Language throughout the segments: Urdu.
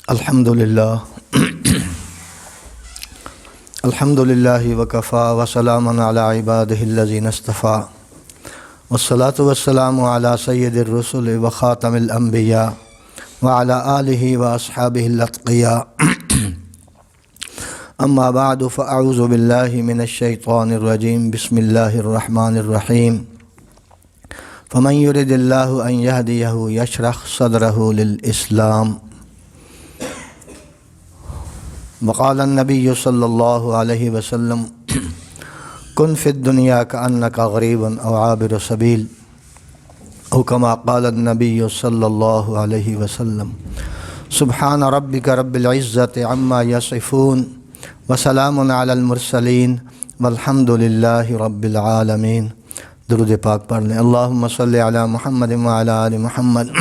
الحمدللہ وکفا وسلام علی عبادہ الذین اصطفیٰ والصلاة والسلام علی سید الرسل وخاتم الانبیاء وعلی آلہ واصحابہ الاتقیاء اما بعد فاعوذ باللہ من الشیطان الرجیم بسم اللہ الرحمن الرحیم فمن یرد اللہ ان یہدیہ یشرح صدرہ للاسلام وقال النبی صلی اللہ علیہ وسلم کن فی الدنیا کأنک غریب او عابر سبیل او کما قال النبی صلی اللہ علیہ وسلم سبحان ربک رب العزت عما یصفون وسلام علی المرسلین والحمد للہ رب العالمین۔ درود پاک پڑھ لیں۔ اللہم صلی علی محمد وعلی آل محمد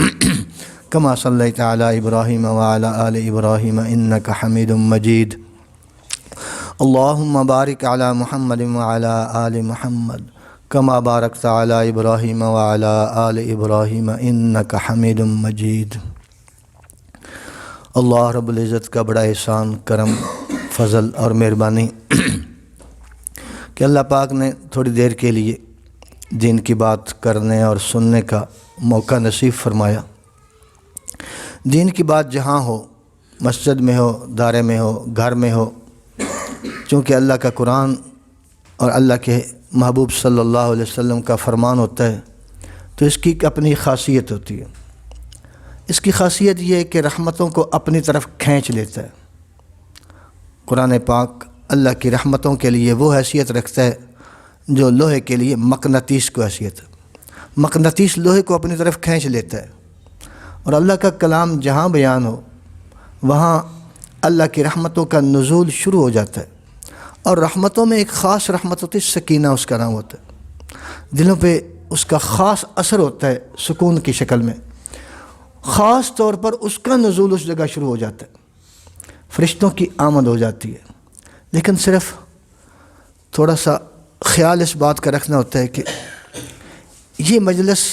کما صلیت علی ابراہیم وعلی آل ابراہیم انک حمید مجید۔ اللہم بارک علی محمد وعلی آل محمد کما بارکت علی ابراہیم وعلی آل ابراہیم انک حمید مجید۔ اللہ رب العزت کا بڑا احسان، کرم، فضل اور مہربانی کہ اللہ پاک نے تھوڑی دیر کے لیے دین کی بات کرنے اور سننے کا موقع نصیب فرمایا۔ دین کی بات جہاں ہو، مسجد میں ہو، دارے میں ہو، گھر میں ہو، چونکہ اللہ کا قرآن اور اللہ کے محبوب صلی اللہ علیہ وسلم کا فرمان ہوتا ہے تو اس کی اپنی خاصیت ہوتی ہے۔ اس کی خاصیت یہ ہے کہ رحمتوں کو اپنی طرف کھینچ لیتا ہے۔ قرآن پاک اللہ کی رحمتوں کے لیے وہ حیثیت رکھتا ہے جو لوہے کے لیے مقناطیس کو حیثیت ہے۔ مقناطیس لوہے کو اپنی طرف کھینچ لیتا ہے، اور اللہ کا کلام جہاں بیان ہو وہاں اللہ کی رحمتوں کا نزول شروع ہو جاتا ہے۔ اور رحمتوں میں ایک خاص رحمت ہوتی ہے، سکینہ اس کا نام ہوتا ہے۔ دلوں پہ اس کا خاص اثر ہوتا ہے سکون کی شکل میں، خاص طور پر اس کا نزول اس جگہ شروع ہو جاتا ہے، فرشتوں کی آمد ہو جاتی ہے۔ لیکن صرف تھوڑا سا خیال اس بات کا رکھنا ہوتا ہے کہ یہ مجلس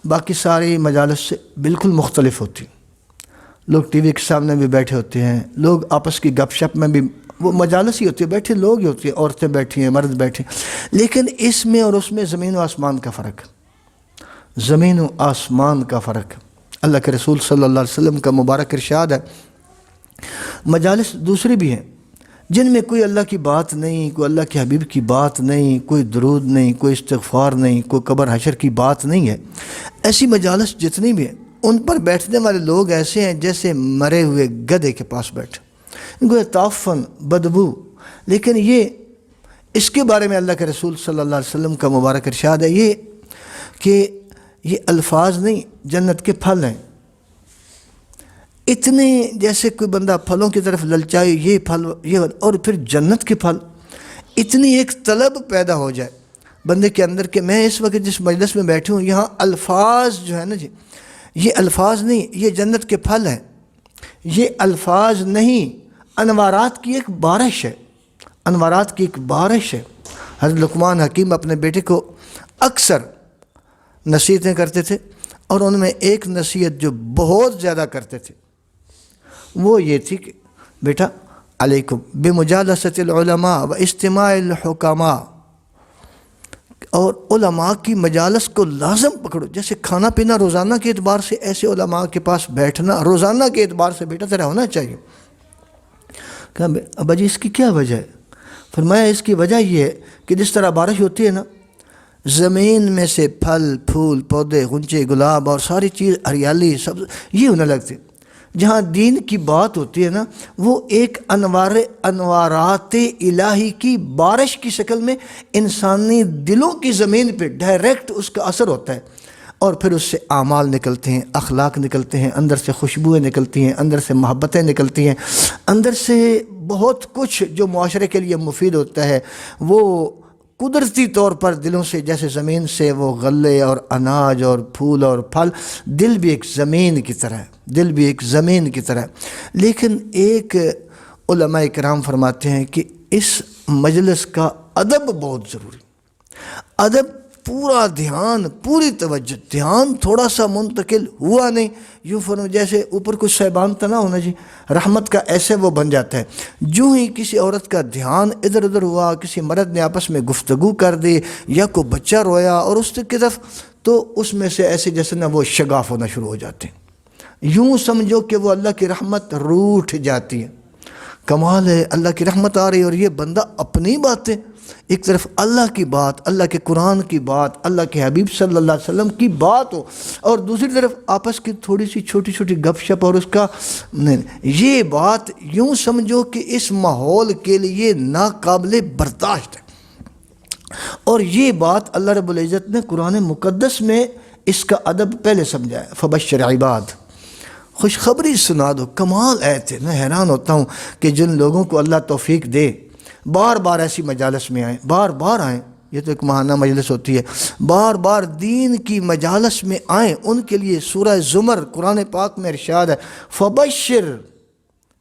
باقی ساری مجالس سے بالکل مختلف ہوتی۔ لوگ ٹی وی کے سامنے بھی بیٹھے ہوتے ہیں، لوگ آپس کی گپ شپ میں بھی، وہ مجالس ہی ہوتی ہے، بیٹھے لوگ ہی ہوتی ہیں، عورتیں بیٹھی ہیں، مرد بیٹھے ہیں، لیکن اس میں اور اس میں زمین و آسمان کا فرق، زمین و آسمان کا فرق۔ اللہ کے رسول صلی اللہ علیہ وسلم کا مبارک ارشاد ہے، مجالس دوسری بھی ہیں جن میں کوئی اللہ کی بات نہیں، کوئی اللہ کے حبیب کی بات نہیں، کوئی درود نہیں، کوئی استغفار نہیں، کوئی قبر حشر کی بات نہیں ہے۔ ایسی مجالس جتنی بھی ہیں ان پر بیٹھنے والے لوگ ایسے ہیں جیسے مرے ہوئے گدھے کے پاس بیٹھے، ان کو تعفن، بدبو۔ لیکن یہ اس کے بارے میں اللہ کے رسول صلی اللہ علیہ وسلم کا مبارک ارشاد ہے یہ کہ یہ الفاظ نہیں، جنت کے پھل ہیں۔ اتنے جیسے کوئی بندہ پھلوں کی طرف للچائے، یہ پھل، یہ، اور پھر جنت کے پھل، اتنی ایک طلب پیدا ہو جائے بندے کے اندر کہ میں اس وقت جس مجلس میں بیٹھوں یہاں الفاظ جو ہے نا جی، یہ الفاظ نہیں، یہ جنت کے پھل ہیں، یہ الفاظ نہیں، انوارات کی ایک بارش ہے، انوارات کی ایک بارش ہے۔ حضرت لقمان حکیم اپنے بیٹے کو اکثر نصیحتیں کرتے تھے، اور ان میں ایک نصیحت جو بہت زیادہ کرتے تھے وہ یہ تھی کہ بیٹا علیکم بمجالست العلماء و استماع الحکماء، اور علماء کی مجالس کو لازم پکڑو۔ جیسے کھانا پینا روزانہ کے اعتبار سے، ایسے علماء کے پاس بیٹھنا روزانہ کے اعتبار سے بیٹا تیرا ہونا چاہیے۔ کہا ابا جی اس کی کیا وجہ ہے؟ فرمایا اس کی وجہ یہ ہے کہ جس طرح بارش ہوتی ہے نا، زمین میں سے پھل پھول پودے، غنچے، گلاب اور ساری چیز، ہریالی، سب یہ ہونے لگتے۔ جہاں دین کی بات ہوتی ہے نا، وہ ایک انوارات الہی کی بارش کی شکل میں انسانی دلوں کی زمین پہ ڈائریکٹ اس کا اثر ہوتا ہے، اور پھر اس سے اعمال نکلتے ہیں، اخلاق نکلتے ہیں، اندر سے خوشبوئیں نکلتی ہیں، اندر سے محبتیں نکلتی ہیں، اندر سے بہت کچھ جو معاشرے کے لیے مفید ہوتا ہے وہ قدرتی طور پر دلوں سے، جیسے زمین سے وہ غلے اور اناج اور پھول اور پھل، دل بھی ایک زمین کی طرح ہے، دل بھی ایک زمین کی طرح ہے۔ لیکن ایک علماء کرام فرماتے ہیں کہ اس مجلس کا ادب بہت ضروری۔ ادب پورا دھیان، پوری توجہ، دھیان تھوڑا سا منتقل ہوا نہیں، یوں فرمو جیسے اوپر کچھ صاحبان تو نہ ہونا جی، رحمت کا ایسے وہ بن جاتا ہے۔ جو ہی کسی عورت کا دھیان ادھر ادھر ہوا، کسی مرد نے آپس میں گفتگو کر دی یا کوئی بچہ رویا اور اس کی طرف، تو اس میں سے ایسے جیسے نا وہ شگاف ہونا شروع ہو جاتے ہیں، یوں سمجھو کہ وہ اللہ کی رحمت روٹھ جاتی ہے۔ کمال ہے، اللہ کی رحمت آ رہی ہے اور یہ بندہ اپنی باتیں، ایک طرف اللہ کی بات، اللہ کے قرآن کی بات، اللہ کے حبیب صلی اللہ علیہ وسلم کی بات ہو، اور دوسری طرف آپس کی تھوڑی سی چھوٹی چھوٹی گپ شپ اور اس کا یہ بات، یوں سمجھو کہ اس ماحول کے لیے ناقابل برداشت ہے۔ اور یہ بات اللہ رب العزت نے قرآن مقدس میں اس کا ادب پہلے سمجھایا، فبشر عباد، خوشخبری سنا دو۔ کمال آیت ہے، میں حیران ہوتا ہوں کہ جن لوگوں کو اللہ توفیق دے بار بار ایسی مجالس میں آئیں، بار بار آئیں، یہ تو ایک ماہانہ مجلس ہوتی ہے، بار بار دین کی مجالس میں آئیں، ان کے لیے سورہ زمر قرآن پاک میں ارشاد ہے، فبشر،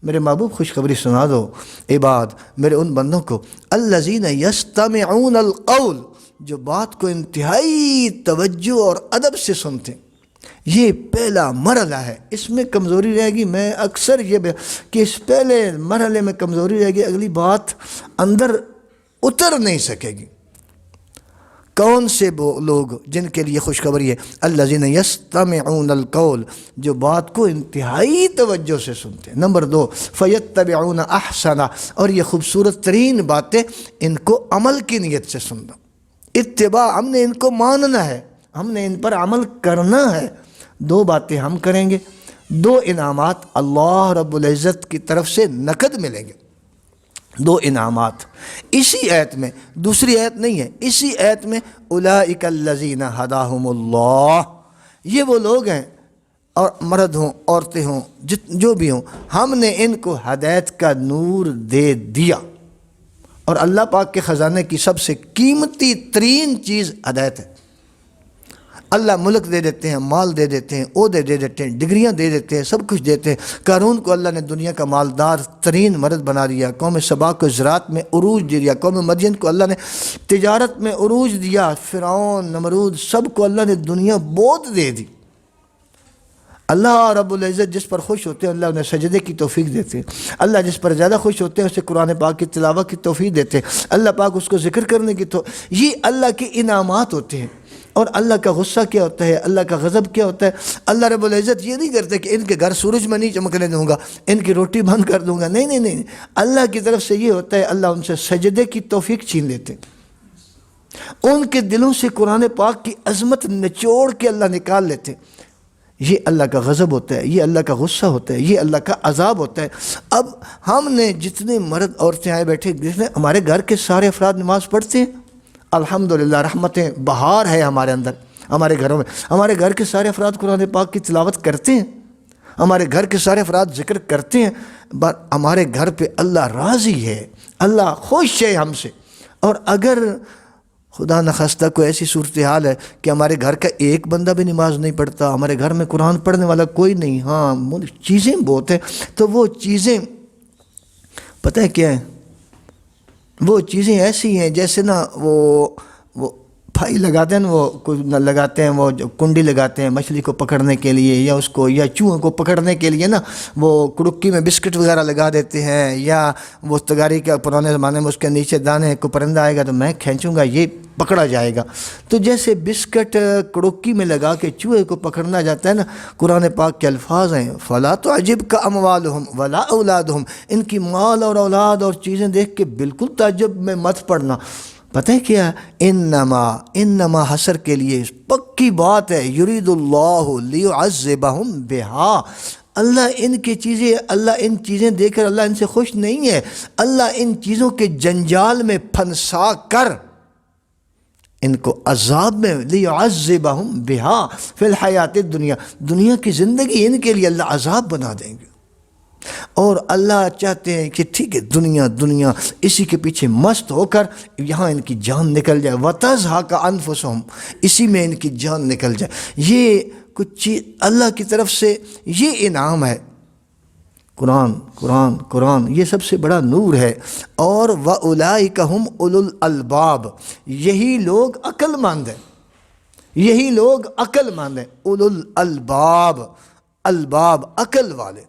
میرے محبوب خوشخبری سنا دو عباد، میرے ان بندوں کو، الذین یستمعون القول، جو بات کو انتہائی توجہ اور ادب سے سنتے ہیں۔ یہ پہلا مرحلہ ہے، اس میں کمزوری رہے گی، میں اکثر یہ کہ اس پہلے مرحلے میں کمزوری رہے گی، اگلی بات اندر اتر نہیں سکے گی۔ کون سے وہ لوگ جن کے لیے خوشخبری ہے، الذین یستمعون القول، جو بات کو انتہائی توجہ سے سنتے ہیں۔ نمبر 2، فیتبعون احسنہ، اور یہ خوبصورت ترین باتیں ان کو عمل کی نیت سے سننا۔ اتباع، ہم نے ان کو ماننا ہے، ہم نے ان پر عمل کرنا ہے۔ 2 باتیں ہم کریں گے، 2 انعامات اللہ رب العزت کی طرف سے نقد ملیں گے، 2 انعامات اسی آیت میں، دوسری آیت نہیں ہے، اسی آیت میں، اولئک الذین ھداھم اللہ، یہ وہ لوگ ہیں، اور مرد ہوں عورتیں ہوں جو بھی ہوں، ہم نے ان کو ہدایت کا نور دے دیا۔ اور اللہ پاک کے خزانے کی سب سے قیمتی ترین چیز ہدایت ہے۔ اللہ ملک دے دیتے ہیں، مال دے دیتے ہیں، عہدے دے دیتے ہیں، ڈگریاں دے دیتے ہیں، سب کچھ دیتے ہیں۔ قارون کو اللہ نے دنیا کا مالدار ترین مرد بنا دیا، قوم سبا کو زراعت میں عروج دے دیا، قوم مدین کو اللہ نے تجارت میں عروج دیا، فرعون، نمرود، سب کو اللہ نے دنیا بہت دے دی۔ اللہ رب العزت جس پر خوش ہوتے ہیں اللہ انہیں سجدے کی توفیق دیتے ہیں، اللہ جس پر زیادہ خوش ہوتے ہیں اسے قرآن پاک کی تلاوت کی توفیق دیتے ہیں، اللہ پاک اس کو ذکر کرنے کی یہ اللہ کے انعامات ہوتے ہیں۔ اور اللہ کا غصہ کیا ہوتا ہے، اللہ کا غضب کیا ہوتا ہے، اللہ رب العزت یہ نہیں کرتے کہ ان کے گھر سورج میں نہیں چمکنے دوں گا، ان کی روٹی بند کر دوں گا، نہیں نہیں نہیں، اللہ کی طرف سے یہ ہوتا ہے اللہ ان سے سجدے کی توفیق چھین لیتے ہیں، ان کے دلوں سے قرآن پاک کی عظمت نچوڑ کے اللہ نکال لیتے ہیں۔ یہ اللہ کا غضب ہوتا ہے، یہ اللہ کا غصہ ہوتا ہے، یہ اللہ کا عذاب ہوتا ہے۔ اب ہم نے جتنے مرد عورتیں آئے بیٹھے، جتنے ہمارے گھر کے سارے افراد نماز پڑھتے ہیں، الحمدللہ رحمتیں بہار ہے ہمارے اندر، ہمارے گھروں میں، ہمارے گھر کے سارے افراد قرآن پاک کی تلاوت کرتے ہیں، ہمارے گھر کے سارے افراد ذکر کرتے ہیں، ہمارے گھر پہ اللہ راضی ہے، اللہ خوش ہے ہم سے۔ اور اگر خدا نخواستہ کوئی ایسی صورتحال ہے کہ ہمارے گھر کا ایک بندہ بھی نماز نہیں پڑھتا، ہمارے گھر میں قرآن پڑھنے والا کوئی نہیں، ہاں چیزیں بہت ہیں، تو وہ چیزیں پتہ ہے کیا ہیں، وہ چیزیں ایسی ہیں جیسے نا وہ پھائی لگاتے ہیں نا، وہ لگاتے ہیں، وہ کنڈی لگاتے ہیں مچھلی کو پکڑنے کے لیے، یا اس کو یا چوہوں کو پکڑنے کے لیے نا، وہ کڑکی میں بسکٹ وغیرہ لگا دیتے ہیں، یا وہ تگاری کا پرانے زمانے میں اس کے نیچے دانے، کو پرندہ آئے گا تو میں کھینچوں گا یہ پکڑا جائے گا۔ تو جیسے بسکٹ کڑکی میں لگا کے چوہے کو پکڑنا جاتا ہے نا، قرآن پاک کے الفاظ ہیں، فَلَا تُعْجِبْكَ أَمْوَالُهُمْ وَلَا أَوْلَادُهُمْ، ان کی مال اور اولاد اور چیزیں دیکھ کے بالکل تعجب میں مت پڑنا۔ پتہ ہے کیا، انما حسر کے لیے پکی بات ہے، یرید اللہ لیعذبہم بہا، اللہ ان کی چیزیں، اللہ ان چیزیں دے کر اللہ ان سے خوش نہیں ہے، اللہ ان چیزوں کے جنجال میں پھنسا کر ان کو عذاب میں، لیعذبہم بہا فی الحیات الدنیا، دنیا کی زندگی ان کے لیے اللہ عذاب بنا دیں گے۔ اور اللہ چاہتے ہیں کہ ٹھیک ہے دنیا اسی کے پیچھے مست ہو کر یہاں ان کی جان نکل جائے، وَتَزْهَقَ أَنفُسُهُمْ، اسی میں ان کی جان نکل جائے۔ یہ کچھ چیز اللہ کی طرف سے یہ انعام ہے، قرآن یہ سب سے بڑا نور ہے۔ اور وَأُولَئِكَ هُمْ أُولُو الْأَلْبَابِ، یہی لوگ عقل مند ہیں۔ یہی لوگ عقل مند ہیں، اولو الالباب، الباب عقل والے۔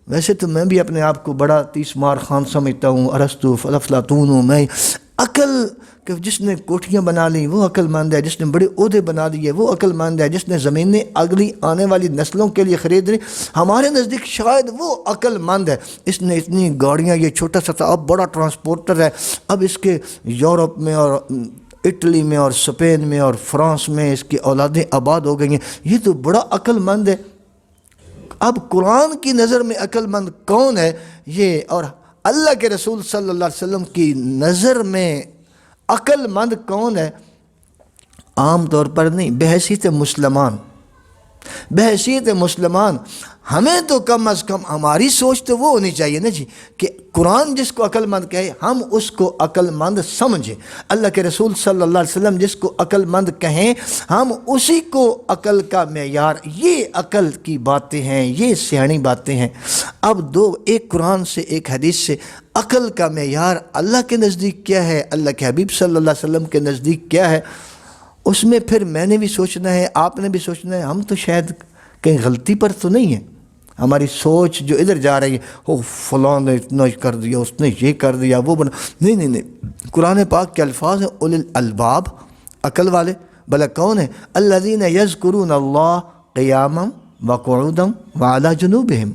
ویسے تو میں بھی اپنے آپ کو بڑا تیس مار خان سمجھتا ہوں، ارسطو افلاطون ہوں میں۔ عقل کہ جس نے کوٹھیاں بنا لیں وہ عقل مند ہے، جس نے بڑے عہدے بنا لیے وہ عقل مند ہے، جس نے زمینیں اگلی آنے والی نسلوں کے لیے خرید لی، ہمارے نزدیک شاید وہ عقل مند ہے۔ اس نے اتنی گاڑیاں، یہ چھوٹا سا تھا اب بڑا ٹرانسپورٹر ہے، اب اس کے یورپ میں اور اٹلی میں اور اسپین میں اور فرانس میں اس کی اولادیں آباد ہو گئی ہیں، یہ تو بڑا عقل مند ہے۔ اب قرآن کی نظر میں عقل مند کون ہے یہ، اور اللہ کے رسول صلی اللہ علیہ وسلم کی نظر میں عقل مند کون ہے، عام طور پر نہیں، بحیثیت مسلمان، بحیثیت مسلمان ہمیں تو کم از کم ہماری سوچ تو وہ ہونی چاہیے نا جی کہ قرآن جس کو عقل مند کہے ہم اس کو عقل مند سمجھیں، اللہ کے رسول صلی اللہ علیہ وسلم جس کو عقل مند کہیں ہم اسی کو عقل کا معیار، یہ عقل کی باتیں ہیں، یہ سیاਣੀ باتیں ہیں۔ اب دو، ایک قرآن سے ایک حدیث سے عقل کا معیار اللہ کے نزدیک کیا ہے، اللہ کے حبیب صلی اللہ علیہ وسلم کے نزدیک کیا ہے، اس میں پھر میں نے بھی سوچنا ہے، آپ نے بھی سوچنا ہے۔ ہم تو شاید کہیں غلطی پر تو نہیں ہے، ہماری سوچ جو ادھر جا رہی ہے، فلاں نے اتنا کر دیا، اس نے یہ کر دیا، وہ بنا، نہیں نہیں نہیں، قرآن پاک کے الفاظ ہیں اولو الالباب، عقل والے۔ بھلا کون ہے؟ الذین یذکرون اللہ قیاما وقعودا وعلی جنوبہم،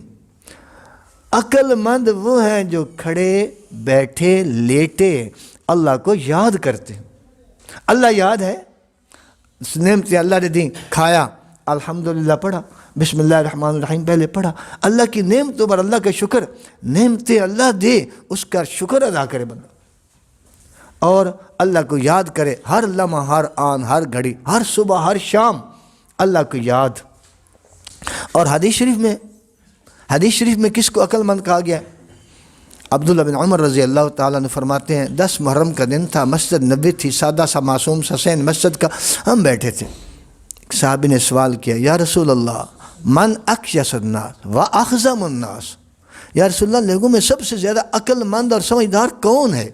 عقل مند وہ ہیں جو کھڑے بیٹھے لیٹے اللہ کو یاد کرتے ہیں۔ اللہ یاد ہے، نعمتیں اللہ نے دیں، کھایا الحمدللہ پڑھا، بسم اللہ الرحمن الرحیم پہلے پڑھا، اللہ کی نعمتوں پر اللہ کا شکر، نعمتیں اللہ دے اس کا شکر ادا کرے بندہ، اور اللہ کو یاد کرے ہر لمحہ، ہر آن، ہر گھڑی، ہر صبح، ہر شام اللہ کو یاد۔ اور حدیث شریف میں کس کو عقل مند کہا گیا؟ عبداللہ بن عمر رضی اللہ تعالیٰ نے فرماتے ہیں 10 محرم کا دن تھا، مسجد نبوی تھی، سادہ سا معصوم سا سین مسجد کا، ہم بیٹھے تھے، صحابی نے سوال کیا، یا رسول اللہ من اکیس الناس و اخزم الناس، یا رسول اللہ لوگوں میں سب سے زیادہ عقل مند اور سمجھدار کون ہے؟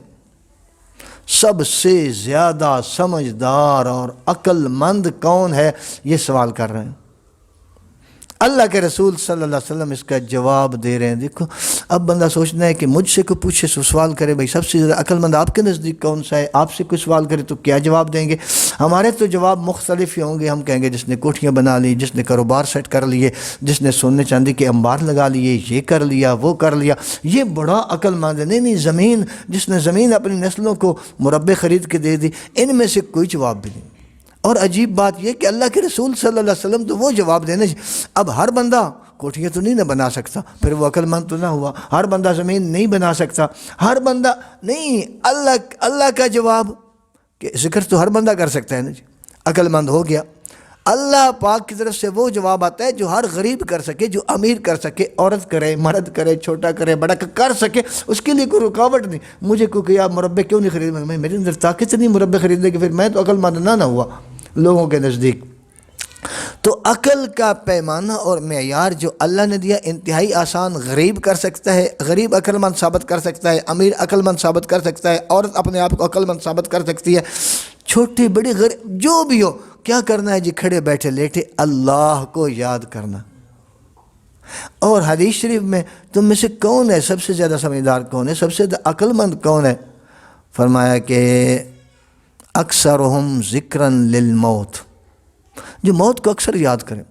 سب سے زیادہ سمجھدار اور عقل مند کون ہے، یہ سوال کر رہے ہیں۔ اللہ کے رسول صلی اللہ علیہ وسلم اس کا جواب دے رہے ہیں۔ دیکھو اب بندہ سوچنا ہے کہ مجھ سے کوئی پوچھے، سوال کرے بھائی سب سے زیادہ عقل مند آپ کے نزدیک کون سا ہے، آپ سے کوئی سوال کرے تو کیا جواب دیں گے؟ ہمارے تو جواب مختلف ہی ہوں گے، ہم کہیں گے جس نے کوٹھیاں بنا لی، جس نے کاروبار سیٹ کر لیے، جس نے سونے چاندی کے انبار لگا لیے، یہ کر لیا وہ کر لیا، یہ بڑا عقل مند ہے۔ نہیں زمین، جس نے زمین اپنی نسلوں کو مربع خرید کے دے دی، ان میں سے کوئی جواب بھی نہیں۔ اور عجیب بات یہ کہ اللہ کے رسول صلی اللہ علیہ وسلم تو وہ جواب دینے، اب ہر بندہ کوٹھیاں تو نہیں نہ بنا سکتا، پھر وہ عقل مند تو نہ ہوا، ہر بندہ زمین نہیں بنا سکتا، ہر بندہ نہیں، اللہ کا جواب کہ ذکر تو ہر بندہ کر سکتا ہے نا جی، عقل مند ہو گیا۔ اللہ پاک کی طرف سے وہ جواب آتا ہے جو ہر غریب کر سکے، جو امیر کر سکے، عورت کرے، مرد کرے، چھوٹا کرے، بڑا کر سکے، اس کے لیے کوئی رکاوٹ نہیں۔ مجھے کوئی کہ آپ مربع کیوں نہیں خرید، میرے اندر طاقت نہیں مربع خریدنے کی، پھر میں تو عقل مند نہ ہوا لوگوں کے نزدیک۔ تو عقل کا پیمانہ اور معیار جو اللہ نے دیا انتہائی آسان، غریب کر سکتا ہے، غریب عقل مند ثابت کر سکتا ہے، امیر عقل مند ثابت کر سکتا ہے، عورت اپنے آپ کو عقل مند ثابت کر سکتی ہے، چھوٹے بڑے غریب جو بھی ہو، کیا کرنا ہے جی؟ کھڑے بیٹھے لیٹے اللہ کو یاد کرنا۔ اور حدیث شریف میں تم میں سے کون ہے سب سے زیادہ سمجھدار، کون ہے سب سے زیادہ عقل مند کون ہے؟ فرمایا کہ اکثرہم ذکراً للموت، جو موت کو اکثر یاد کریں،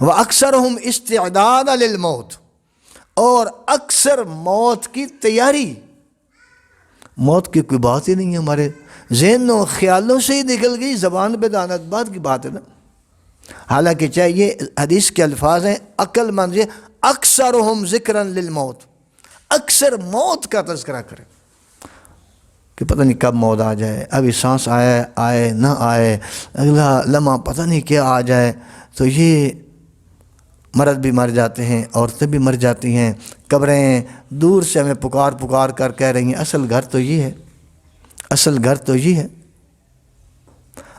وَأَكْثَرُهُمْ اسْتِعْدَادًا لِلْمَوْتِ، اور اکثر موت کی تیاری۔ موت کی کوئی بات ہی نہیں ہے، ہمارے ذہنوں خیالوں سے ہی نکل گئی، زبان پہ دانت بات کی بات ہے نا۔ حالانکہ چاہیے حدیث کے الفاظ ہیں عقل مند یہ اکثرہم ذکراً للموت، اکثر موت کا تذکرہ کریں کہ پتہ نہیں کب موت آ جائے، ابھی سانس آئے نہ آئے، اگلا لمحہ پتہ نہیں کیا آ جائے۔ تو یہ مرد بھی مر جاتے ہیں، عورتیں بھی مر جاتی ہیں، قبریں دور سے ہمیں پکار کر کہہ رہی ہیں اصل گھر تو یہ ہے، اصل گھر تو یہ ہے۔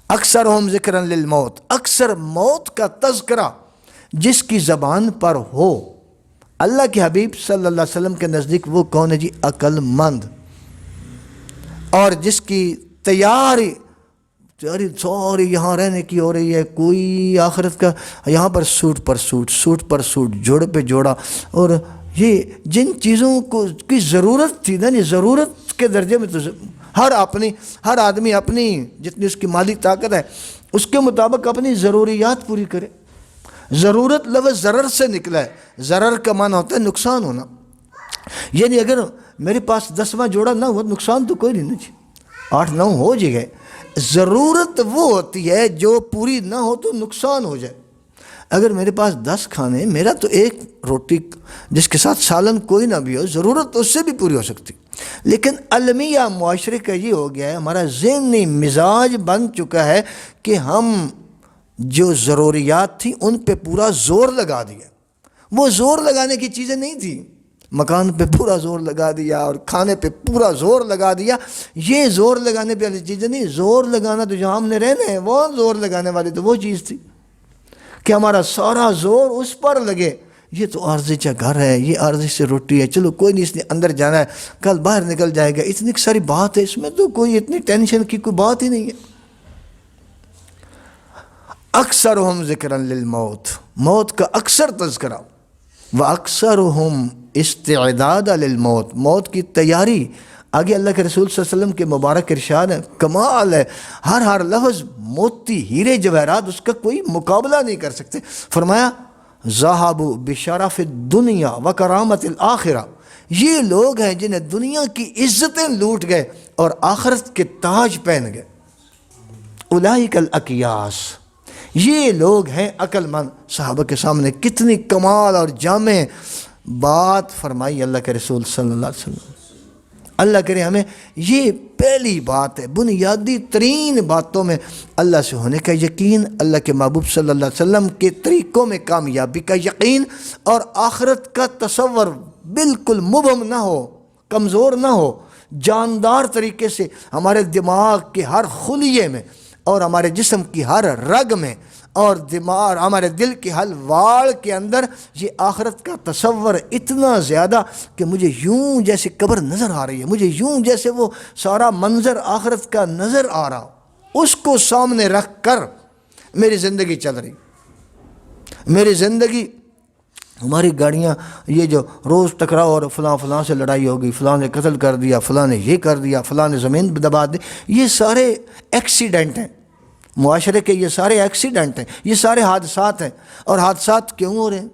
اکثرہم ذکراً للموت، اکثر موت کا تذکرہ جس کی زبان پر ہو، اللہ کے حبیب صلی اللہ علیہ وسلم کے نزدیک وہ کون ہے جی؟ عقل مند، اور جس کی تیاری سوری یہاں رہنے کی ہو رہی ہے، کوئی آخرت کا یہاں پر سوٹ پر سوٹ، سوٹ پر سوٹ، جوڑے پہ جوڑا. اور یہ جن چیزوں کو کی ضرورت تھی نا، ضرورت کے درجے میں تو ہر آدمی اپنی جتنی اس کی مالی طاقت ہے اس کے مطابق اپنی ضروریات پوری کرے. ضرورت لفظ ضرر سے نکلا ہے. ضرر کا معنی ہوتا ہے نقصان ہونا. یعنی اگر میرے پاس 10واں جوڑا نہ ہوا نقصان تو کوئی نہیں جی، 8-9 ہو جائے گئے. ضرورت وہ ہوتی ہے جو پوری نہ ہو تو نقصان ہو جائے. اگر میرے پاس 10 کھانے، میرا تو ایک روٹی جس کے ساتھ سالن کوئی نہ بھی ہو، ضرورت تو اس سے بھی پوری ہو سکتی. لیکن المیہ معاشرے کا یہ ہو گیا ہے، ہمارا ذہنی مزاج بن چکا ہے کہ ہم جو ضروریات تھیں ان پہ پورا زور لگا دیا. وہ زور لگانے کی چیزیں نہیں تھیں. مکان پہ پورا زور لگا دیا اور کھانے پہ پورا زور لگا دیا. یہ زور لگانے پہ والی چیزیں نہیں. زور لگانا تو جہاں ہم نے رہنا ہے وہ زور لگانے والی تو وہ چیز تھی کہ ہمارا سارا زور اس پر لگے. یہ تو عارضی کا گھر ہے، یہ عارضی سے روٹی ہے، چلو کوئی نہیں، اس نے اندر جانا ہے، کل باہر نکل جائے گا. اتنی ساری بات ہے اس میں، تو کوئی اتنی ٹینشن کی کوئی بات ہی نہیں ہے. اکثرہم ذکرا للموت، موت کا اکثر تذکرہ. وَأَكْثَرُهُمْ اسْتِعْدَادًا لِلْمَوْتِ، موت کی تیاری. آگے اللہ کے رسول صلی اللہ علیہ وسلم کے مبارک ارشاد ہے، کمال ہے. ہر لفظ موتی ہیرے جواہرات، اس کا کوئی مقابلہ نہیں کر سکتے. فرمایا ذَهَبُوا بِشَرَفِ الدُّنْيَا وَكَرَامَةِ الْآخِرَةِ، یہ لوگ ہیں جنہیں دنیا کی عزتیں لوٹ گئے اور آخرت کے تاج پہن گئے. اولئک الاکیاس، یہ لوگ ہیں عقل مند. صحابہ کے سامنے کتنی کمال اور جامع بات فرمائی اللہ کے رسول صلی اللہ علیہ وسلم. اللہ کرے ہمیں یہ پہلی بات ہے، بنیادی ترین باتوں میں اللہ سے ہونے کا یقین، اللہ کے محبوب صلی اللہ علیہ وسلم کے طریقوں میں کامیابی کا یقین، اور آخرت کا تصور بالکل مبہم نہ ہو، کمزور نہ ہو، جاندار طریقے سے ہمارے دماغ کے ہر خلیے میں اور ہمارے جسم کی ہر رگ میں اور ہمارے دل کے ہر واڑ کے اندر یہ آخرت کا تصور اتنا زیادہ کہ مجھے یوں جیسے قبر نظر آ رہی ہے، مجھے یوں جیسے وہ سارا منظر آخرت کا نظر آ رہا، اس کو سامنے رکھ کر میری زندگی چل رہی. میری زندگی، ہماری گاڑیاں یہ جو روز ٹکراؤ اور فلاں سے لڑائی ہوگی، فلاں نے قتل کر دیا، فلاں نے یہ کر دیا، فلاں نے زمین دبا دی، یہ سارے ایکسیڈنٹ ہیں. معاشرے کے یہ سارے ایکسیڈنٹ ہیں، یہ سارے حادثات ہیں. اور حادثات کیوں ہو رہے ہیں؟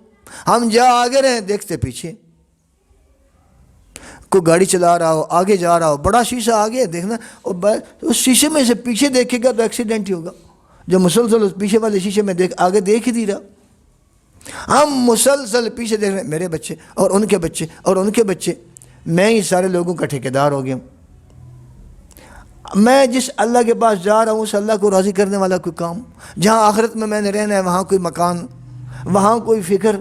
ہم جہاں آگے رہے دیکھتے پیچھے. کوئی گاڑی چلا رہا ہو، آگے جا رہا ہو، بڑا شیشہ آگے دیکھنا، اور اس شیشے میں سے پیچھے دیکھے گا تو ایکسیڈنٹ ہی ہوگا. جو مسلسل اس پیچھے والے شیشے میں آگے دیکھ ہی نہیں رہا. ہم مسلسل پیچھے دیکھ رہے ہیں، میرے بچے اور ان کے بچے اور ان کے بچے. میں ہی سارے لوگوں کا ٹھیکیدار ہو گیا ہوں. میں جس اللہ کے پاس جا رہا ہوں اس اللہ کو راضی کرنے والا کوئی کام. جہاں آخرت میں نے رہنا ہے وہاں کوئی مکان، وہاں کوئی فکر.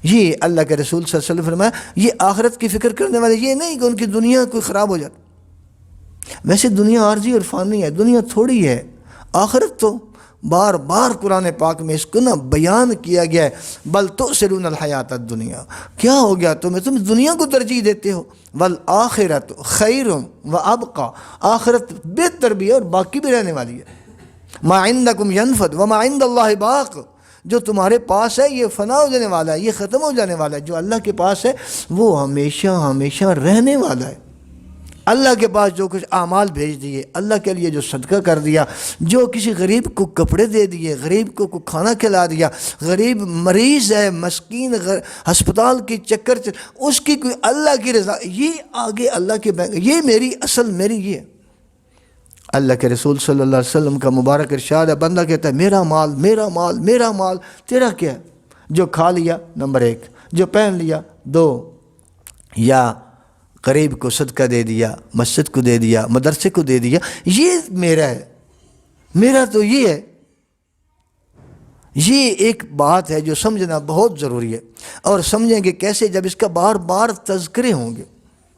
یہ اللہ کے رسول صلی اللہ علیہ وسلم فرمایا، یہ آخرت کی فکر کرنے والے یہ نہیں کہ ان کی دنیا کوئی خراب ہو جاتی. ویسے دنیا عارضی اور فانی ہے، دنیا تھوڑی ہے. آخرت تو بار بار قرآن پاک میں اس کو بیان کیا گیا ہے. بل تؤثرون الحیات الدنیا، کیا ہو گیا تم دنیا کو ترجیح دیتے ہو. والآخرۃ خیر وابقی، آخرت بہتر بھی ہے اور باقی بھی رہنے والی ہے. ما عندکم ینفد وما عند اللہ باق، جو تمہارے پاس ہے یہ فنا ہو جانے والا ہے، یہ ختم ہو جانے والا ہے. جو اللہ کے پاس ہے وہ ہمیشہ ہمیشہ رہنے والا ہے. اللہ کے پاس جو کچھ اعمال بھیج دیے، اللہ کے لیے جو صدقہ کر دیا، جو کسی غریب کو کپڑے دے دیے، غریب کو کھانا کھلا دیا، غریب مریض ہے، مسکین ہسپتال کی چکر اس کی کوئی اللہ کی رضا، یہ آگے اللہ کے بینک، یہ میری اصل میری یہ. اللہ کے رسول صلی اللہ علیہ وسلم کا مبارک ارشاد ہے، بندہ کہتا ہے میرا مال میرا مال میرا مال، تیرا کیا ہے؟ جو کھا لیا نمبر 1، جو پہن لیا 2، یا غریب کو صدقہ دے دیا، مسجد کو دے دیا، مدرسے کو دے دیا، یہ میرا ہے. میرا تو یہ ہے. یہ ایک بات ہے جو سمجھنا بہت ضروری ہے. اور سمجھیں گے کیسے؟ جب اس کا بار بار تذکرے ہوں گے،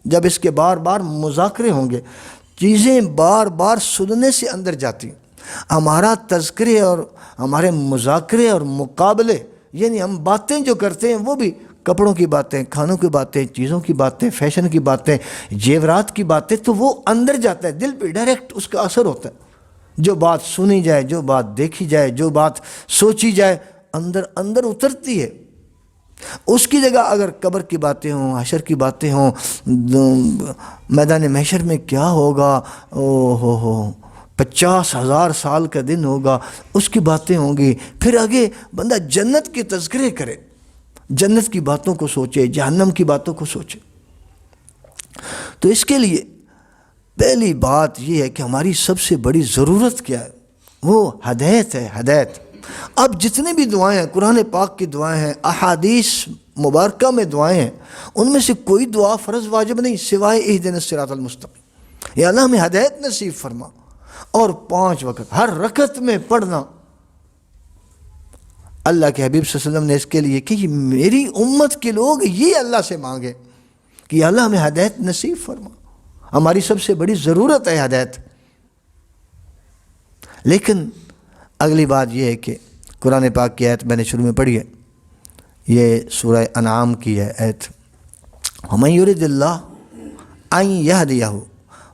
جب اس کے بار بار مذاکرے ہوں گے، چیزیں بار بار سننے سے اندر جاتی ہیں. ہمارا تذکرے اور ہمارے مذاکرے اور مقابلے، یعنی ہم باتیں جو کرتے ہیں وہ بھی کپڑوں کی باتیں، کھانوں کی باتیں، چیزوں کی باتیں، فیشن کی باتیں، زیورات کی باتیں، تو وہ اندر جاتا ہے، دل پہ ڈائریکٹ اس کا اثر ہوتا ہے. جو بات سنی جائے، جو بات دیکھی جائے، جو بات سوچی جائے، اندر اندر اترتی ہے۔ اس کی جگہ اگر قبر کی باتیں ہوں، حشر کی باتیں ہوں، میدان محشر میں کیا ہوگا، او ہو 50,000 سال کا دن ہوگا، اس کی باتیں ہوں گی، پھر آگے بندہ جنت کے تذکرے کرے، جنت کی باتوں کو سوچے، جہنم کی باتوں کو سوچے۔ تو اس کے لیے پہلی بات یہ ہے کہ ہماری سب سے بڑی ضرورت کیا ہے، وہ ہدایت ہے، ہدایت۔ اب جتنے بھی دعائیں ہیں، قرآن پاک کی دعائیں ہیں، احادیث مبارکہ میں دعائیں ہیں، ان میں سے کوئی دعا فرض واجب نہیں سوائے اہدنا الصراط المستقیم، یا اللہ ہمیں ہدایت نصیب فرما، اور 5 وقت ہر رکعت میں پڑھنا۔ اللہ کے حبیب صلی اللہ علیہ وسلم نے اس کے لیے کہ میری امت کے لوگ یہ اللہ سے مانگے کہ یا اللہ ہمیں ہدایت نصیب فرما، ہماری سب سے بڑی ضرورت ہے ہدایت۔ لیکن اگلی بات یہ ہے کہ قرآن پاک کی آیت میں نے شروع میں پڑھی ہے، یہ سورہ انعام کی ہے آیت، وَمَن يُرِدِ اللَّهُ أَن يَهْدِيَهُ،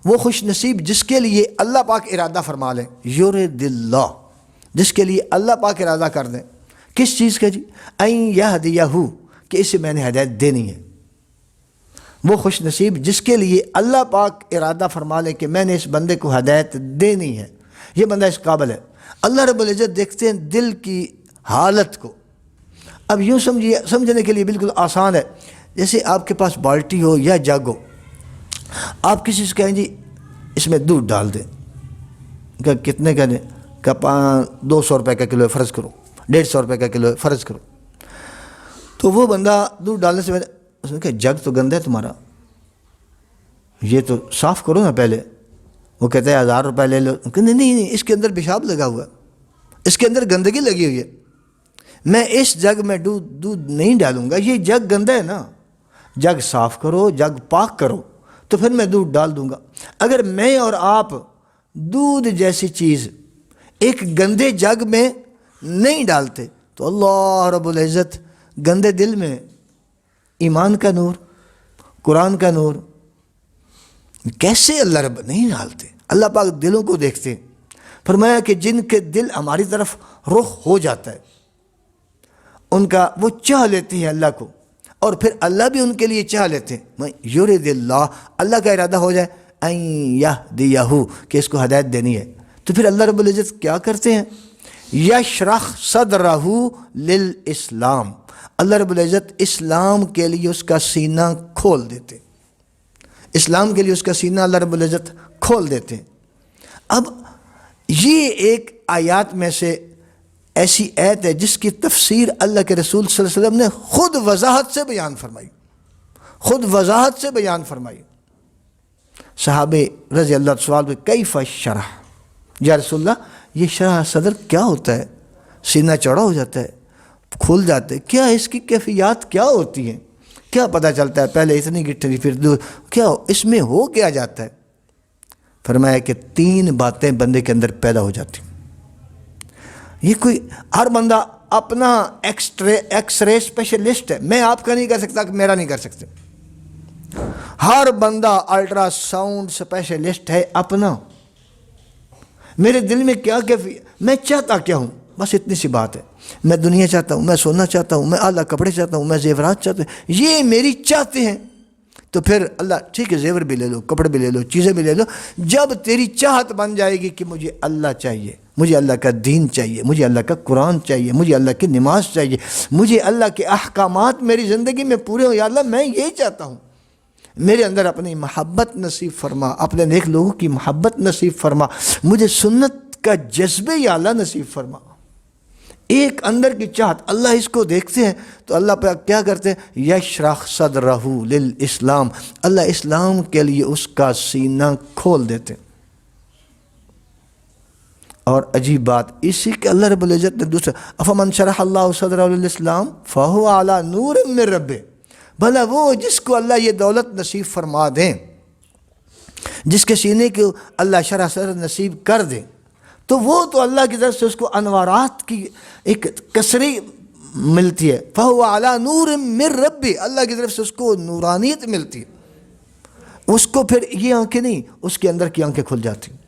وہ خوش نصیب جس کے لیے اللہ پاک ارادہ فرما لیں، يُرِدِ اللَّهُ، جس کے لیے اللہ پاک ارادہ کر دیں، کس چیز کا جی؟ أَن يَهْدِيَهُ، کہ اسے میں نے ہدایت دینی ہے۔ وہ خوش نصیب جس کے لیے اللہ پاک ارادہ فرما لے کہ میں نے اس بندے کو ہدایت دینی ہے، یہ بندہ اس قابل ہے۔ اللہ رب العزت دیکھتے ہیں دل کی حالت کو۔ اب یوں سمجھنے کے لیے بالکل آسان ہے، جیسے آپ کے پاس بالٹی ہو یا جگ ہو، آپ کسی سے کہیں جی اس میں دودھ ڈال دیں، کہ کتنے کا دیں، کہ 200 روپے کا کلو فرض کرو، 150 روپے کا کلو فرض کرو۔ تو وہ بندہ دودھ ڈالنے سے پہلے اس نے کہا جگ تو گندا ہے تمہارا، یہ تو صاف کرو نا پہلے۔ وہ کہتا ہے 1000 روپے لے لو، نہیں اس کے اندر پیشاب لگا ہوا ہے، اس کے اندر گندگی لگی ہوئی ہے، میں اس جگ میں دودھ نہیں ڈالوں گا، یہ جگ گندا ہے نا، جگ صاف کرو، جگ پاک کرو، تو پھر میں دودھ ڈال دوں گا۔ اگر میں اور آپ دودھ جیسی چیز ایک گندے جگ میں نہیں ڈالتے تو اللہ رب العزت گندے دل میں ایمان کا نور، قرآن کا نور کیسے اللہ رب نہیں ڈالتے؟ اللہ پاک دلوں کو دیکھتے ہیں۔ فرمایا کہ جن کے دل ہماری طرف رخ ہو جاتا ہے، ان کا وہ چاہ لیتے ہیں اللہ کو، اور پھر اللہ بھی ان کے لیے چاہ لیتے ہیں۔ یرید اللہ، اللہ کا ارادہ ہو جائے، ان یہدیہ، کہ اس کو ہدایت دینی ہے، تو پھر اللہ رب العزت کیا کرتے ہیں؟ یشرح صدرہ للاسلام، اللہ رب العزت اسلام کے لیے اس کا سینہ کھول دیتے، اسلام کے لیے اس کا سینہ اللہ رب العزت کھول دیتے ہیں۔ اب یہ ایک آیات میں سے ایسی آیت ہے جس کی تفسیر اللہ کے رسول صلی اللہ علیہ وسلم نے خود وضاحت سے بیان فرمائی، خود وضاحت سے بیان فرمائی۔ صحابہ رضی اللہ عنہ سوال پہ کیف شرح، یا رسول اللہ یہ شرح صدر کیا ہوتا ہے؟ سینہ چوڑا ہو جاتا ہے، کھل جاتے ہیں، کیا اس کی کیفیات کیا ہوتی ہیں؟ کیا پتہ چلتا ہے پہلے اتنی گٹھری پھر دور، کیا اس میں ہو کیا جاتا ہے؟ فرمایا کہ 3 باتیں بندے کے اندر پیدا ہو جاتی ہیں۔ یہ کوئی ہر بندہ اپنا ایکس رے اسپیشلسٹ ہے، میں آپ کا نہیں کر سکتا کہ میرا نہیں کر سکتے۔ ہر بندہ الٹرا ساؤنڈ اسپیشلسٹ ہے اپنا۔ میرے دل میں کیا میں چاہتا کیا ہوں، بس اتنی سی بات ہے۔ میں دنیا چاہتا ہوں، میں سونا چاہتا ہوں، میں اعلیٰ کپڑے چاہتا ہوں، میں زیورات چاہتا ہوں، یہ میری چاہتے ہیں۔ تو پھر اللہ ٹھیک ہے زیور بھی لے لو، کپڑے بھی لے لو، چیزیں بھی لے لو، جب تیری چاہت بن جائے گی کہ مجھے اللہ چاہیے، مجھے اللہ کا دین چاہیے، مجھے اللہ کا قرآن چاہیے، مجھے اللہ کی نماز چاہیے، مجھے اللہ کے احکامات میری زندگی میں پورے ہوں، یا اللہ میں یہی چاہتا ہوں، میرے اندر اپنی محبت نصیب فرما، اپنے نیک لوگوں کی محبت نصیب فرما، مجھے سنت کا جذبے یا اللہ نصیب فرما۔ ایک اندر کی چاہت، اللہ اس کو دیکھتے ہیں تو اللہ پہ کیا کرتے ہیں؟ یشرح صدرہ للاسلام، اللہ اسلام کے لیے اس کا سینہ کھول دیتے ہیں۔ اور عجیب بات اسی کہ اللہ رب العزت نے دوسرا افمن شرح اللہ صدرہ للاسلام فہو علی نور من ربہ، بھلا وہ جس کو اللہ یہ دولت نصیب فرما دیں، جس کے سینے کو اللہ شرح صدر نصیب کر دیں، تو وہ تو اللہ کی طرف سے اس کو انوارات کی ایک کثری ملتی ہے، فہو علی نور من ربہ، اللہ کی طرف سے اس کو نورانیت ملتی ہے، اس کو پھر یہ آنکھیں نہیں، اس کے اندر کی آنکھیں کھل جاتی ہیں۔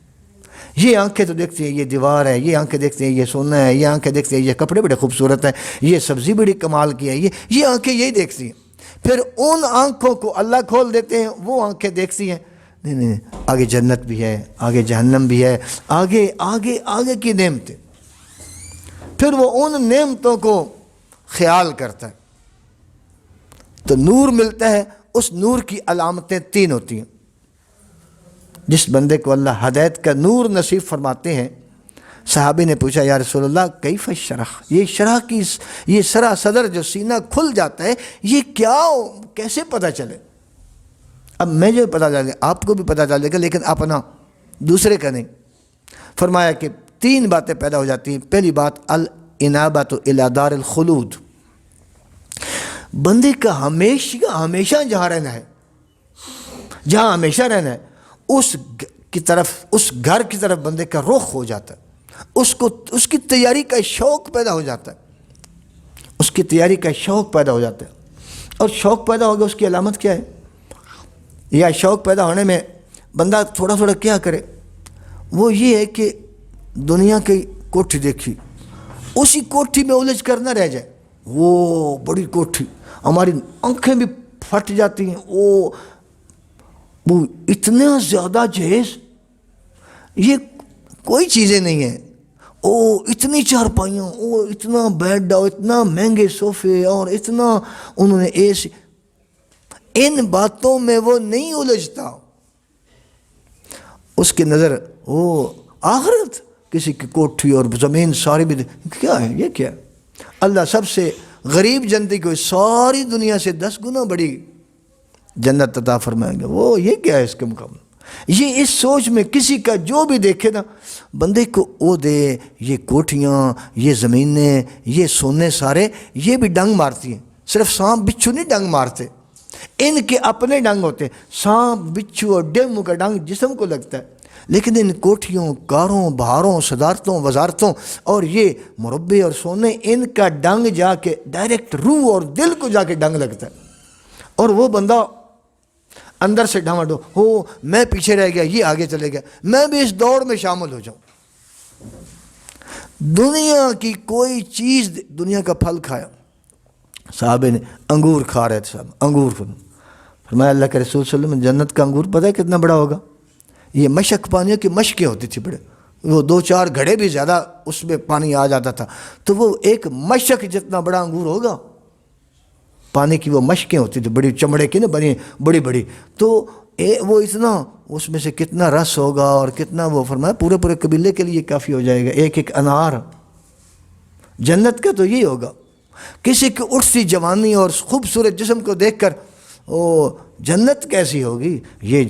یہ آنکھیں تو دیکھتی ہیں یہ دیوار ہے، یہ آنکھیں دیکھتی ہیں یہ سونا ہے، یہ آنکھیں دیکھتی ہیں یہ کپڑے بڑے خوبصورت ہیں، یہ سبزی بڑی کمال کی ہے، یہ آنکھیں یہی دیکھتی ہیں۔ پھر ان آنکھوں کو اللہ کھول دیتے ہیں، وہ آنکھیں دیکھتی ہیں نہیں نہیں آگے جنت بھی ہے، آگے جہنم بھی ہے، آگے آگے آگے کی نعمتیں۔ پھر وہ ان نعمتوں کو خیال کرتا ہے تو نور ملتا ہے۔ اس نور کی علامتیں 3 ہوتی ہیں۔ جس بندے کو اللہ ہدایت کا نور نصیب فرماتے ہیں، صحابی نے پوچھا یا رسول اللہ کیف الشرح، یہ شرح کی یہ سرا صدر جو سینہ کھل جاتا ہے یہ کیا کیسے پتہ چلے؟ اب میں جو پتہ چلے آپ کو بھی پتہ چلے گا، لیکن اپنا دوسرے کا نہیں۔ فرمایا کہ 3 باتیں پیدا ہو جاتی ہیں۔ پہلی بات الانابۃ الی دار الخلود، بندے کا ہمیشہ جہاں رہنا ہے، جہاں ہمیشہ رہنا ہے اس گھر کی طرف بندے کا رخ ہو جاتا ہے، اس کی تیاری کا شوق پیدا ہو جاتا ہے، اس کی تیاری کا شوق پیدا ہو جاتا ہے۔ اور شوق پیدا ہوگا اس کی علامت کیا ہے؟ یا شوق پیدا ہونے میں بندہ تھوڑا تھوڑا کیا کرے؟ وہ یہ ہے کہ دنیا کی کوٹھی دیکھی، اسی کوٹھی میں الجھ کر نہ رہ جائے۔ وہ بڑی کوٹھی، ہماری آنکھیں بھی پھٹ جاتی ہیں، وہ اتنا زیادہ جہیز، یہ کوئی چیزیں نہیں ہیں، اتنی چارپائیاں، اتنا بیڈ اور اتنا مہنگے صوفے اور اتنا انہوں نے اے سی، ان باتوں میں وہ نہیں الجھتا۔ اس کی نظر وہ آخرت، کسی کی کوٹھی اور زمین ساری بھی کیا ہے، یہ کیا ہے؟ اللہ سب سے غریب جنتی کو ساری دنیا سے 10 گنا بڑی جنت عطا فرمائیں گے، وہ یہ کیا ہے اس کے مقابلے؟ یہ اس سوچ میں کسی کا جو بھی دیکھے نا بندے کو وہ دے، یہ کوٹھیاں، یہ زمینیں، یہ سونے سارے، یہ بھی ڈنگ مارتی ہیں۔ صرف سانپ بچھو نہیں ڈنگ مارتے، ان کے اپنے ڈنگ ہوتے ہیں۔ سانپ بچھو اور ڈیمو کا ڈنگ جسم کو لگتا ہے، لیکن ان کوٹھیوں، کاروں، بہاروں، صدارتوں، وزارتوں اور یہ مربے اور سونے، ان کا ڈنگ جا کے ڈائریکٹ روح اور دل کو جا کے ڈنگ لگتا ہے، اور وہ بندہ اندر سے ڈھاما ہو، میں پیچھے رہ گیا، یہ آگے چلے گیا، میں بھی اس دوڑ میں شامل ہو جاؤں۔ دنیا کی کوئی چیز، دنیا کا پھل کھایا، صحابہ نے انگور کھا رہے تھے، صاحب انگور، فرمایا اللہ کے رسول صلی اللہ علیہ وسلم جنت کا انگور پتہ ہے کتنا بڑا ہوگا؟ یہ مشک پانیوں کی مشکیں ہوتی تھی بڑے، وہ 2-4 گھڑے بھی زیادہ اس میں پانی آ جاتا تھا، تو وہ ایک مشک جتنا بڑا انگور ہوگا، پانی کی وہ مشکیں ہوتی تھی بڑی، چمڑے کی نا بنی بڑی بڑی، تو وہ اتنا اس میں سے کتنا رس ہوگا اور کتنا، وہ فرمایا پورے قبیلے کے لیے کافی ہو جائے گا ایک انار۔ جنت کا تو یہی ہوگا۔ کسی کی اٹھتی جوانی اور خوبصورت جسم کو دیکھ کر جنت کیسی ہوگی، یہ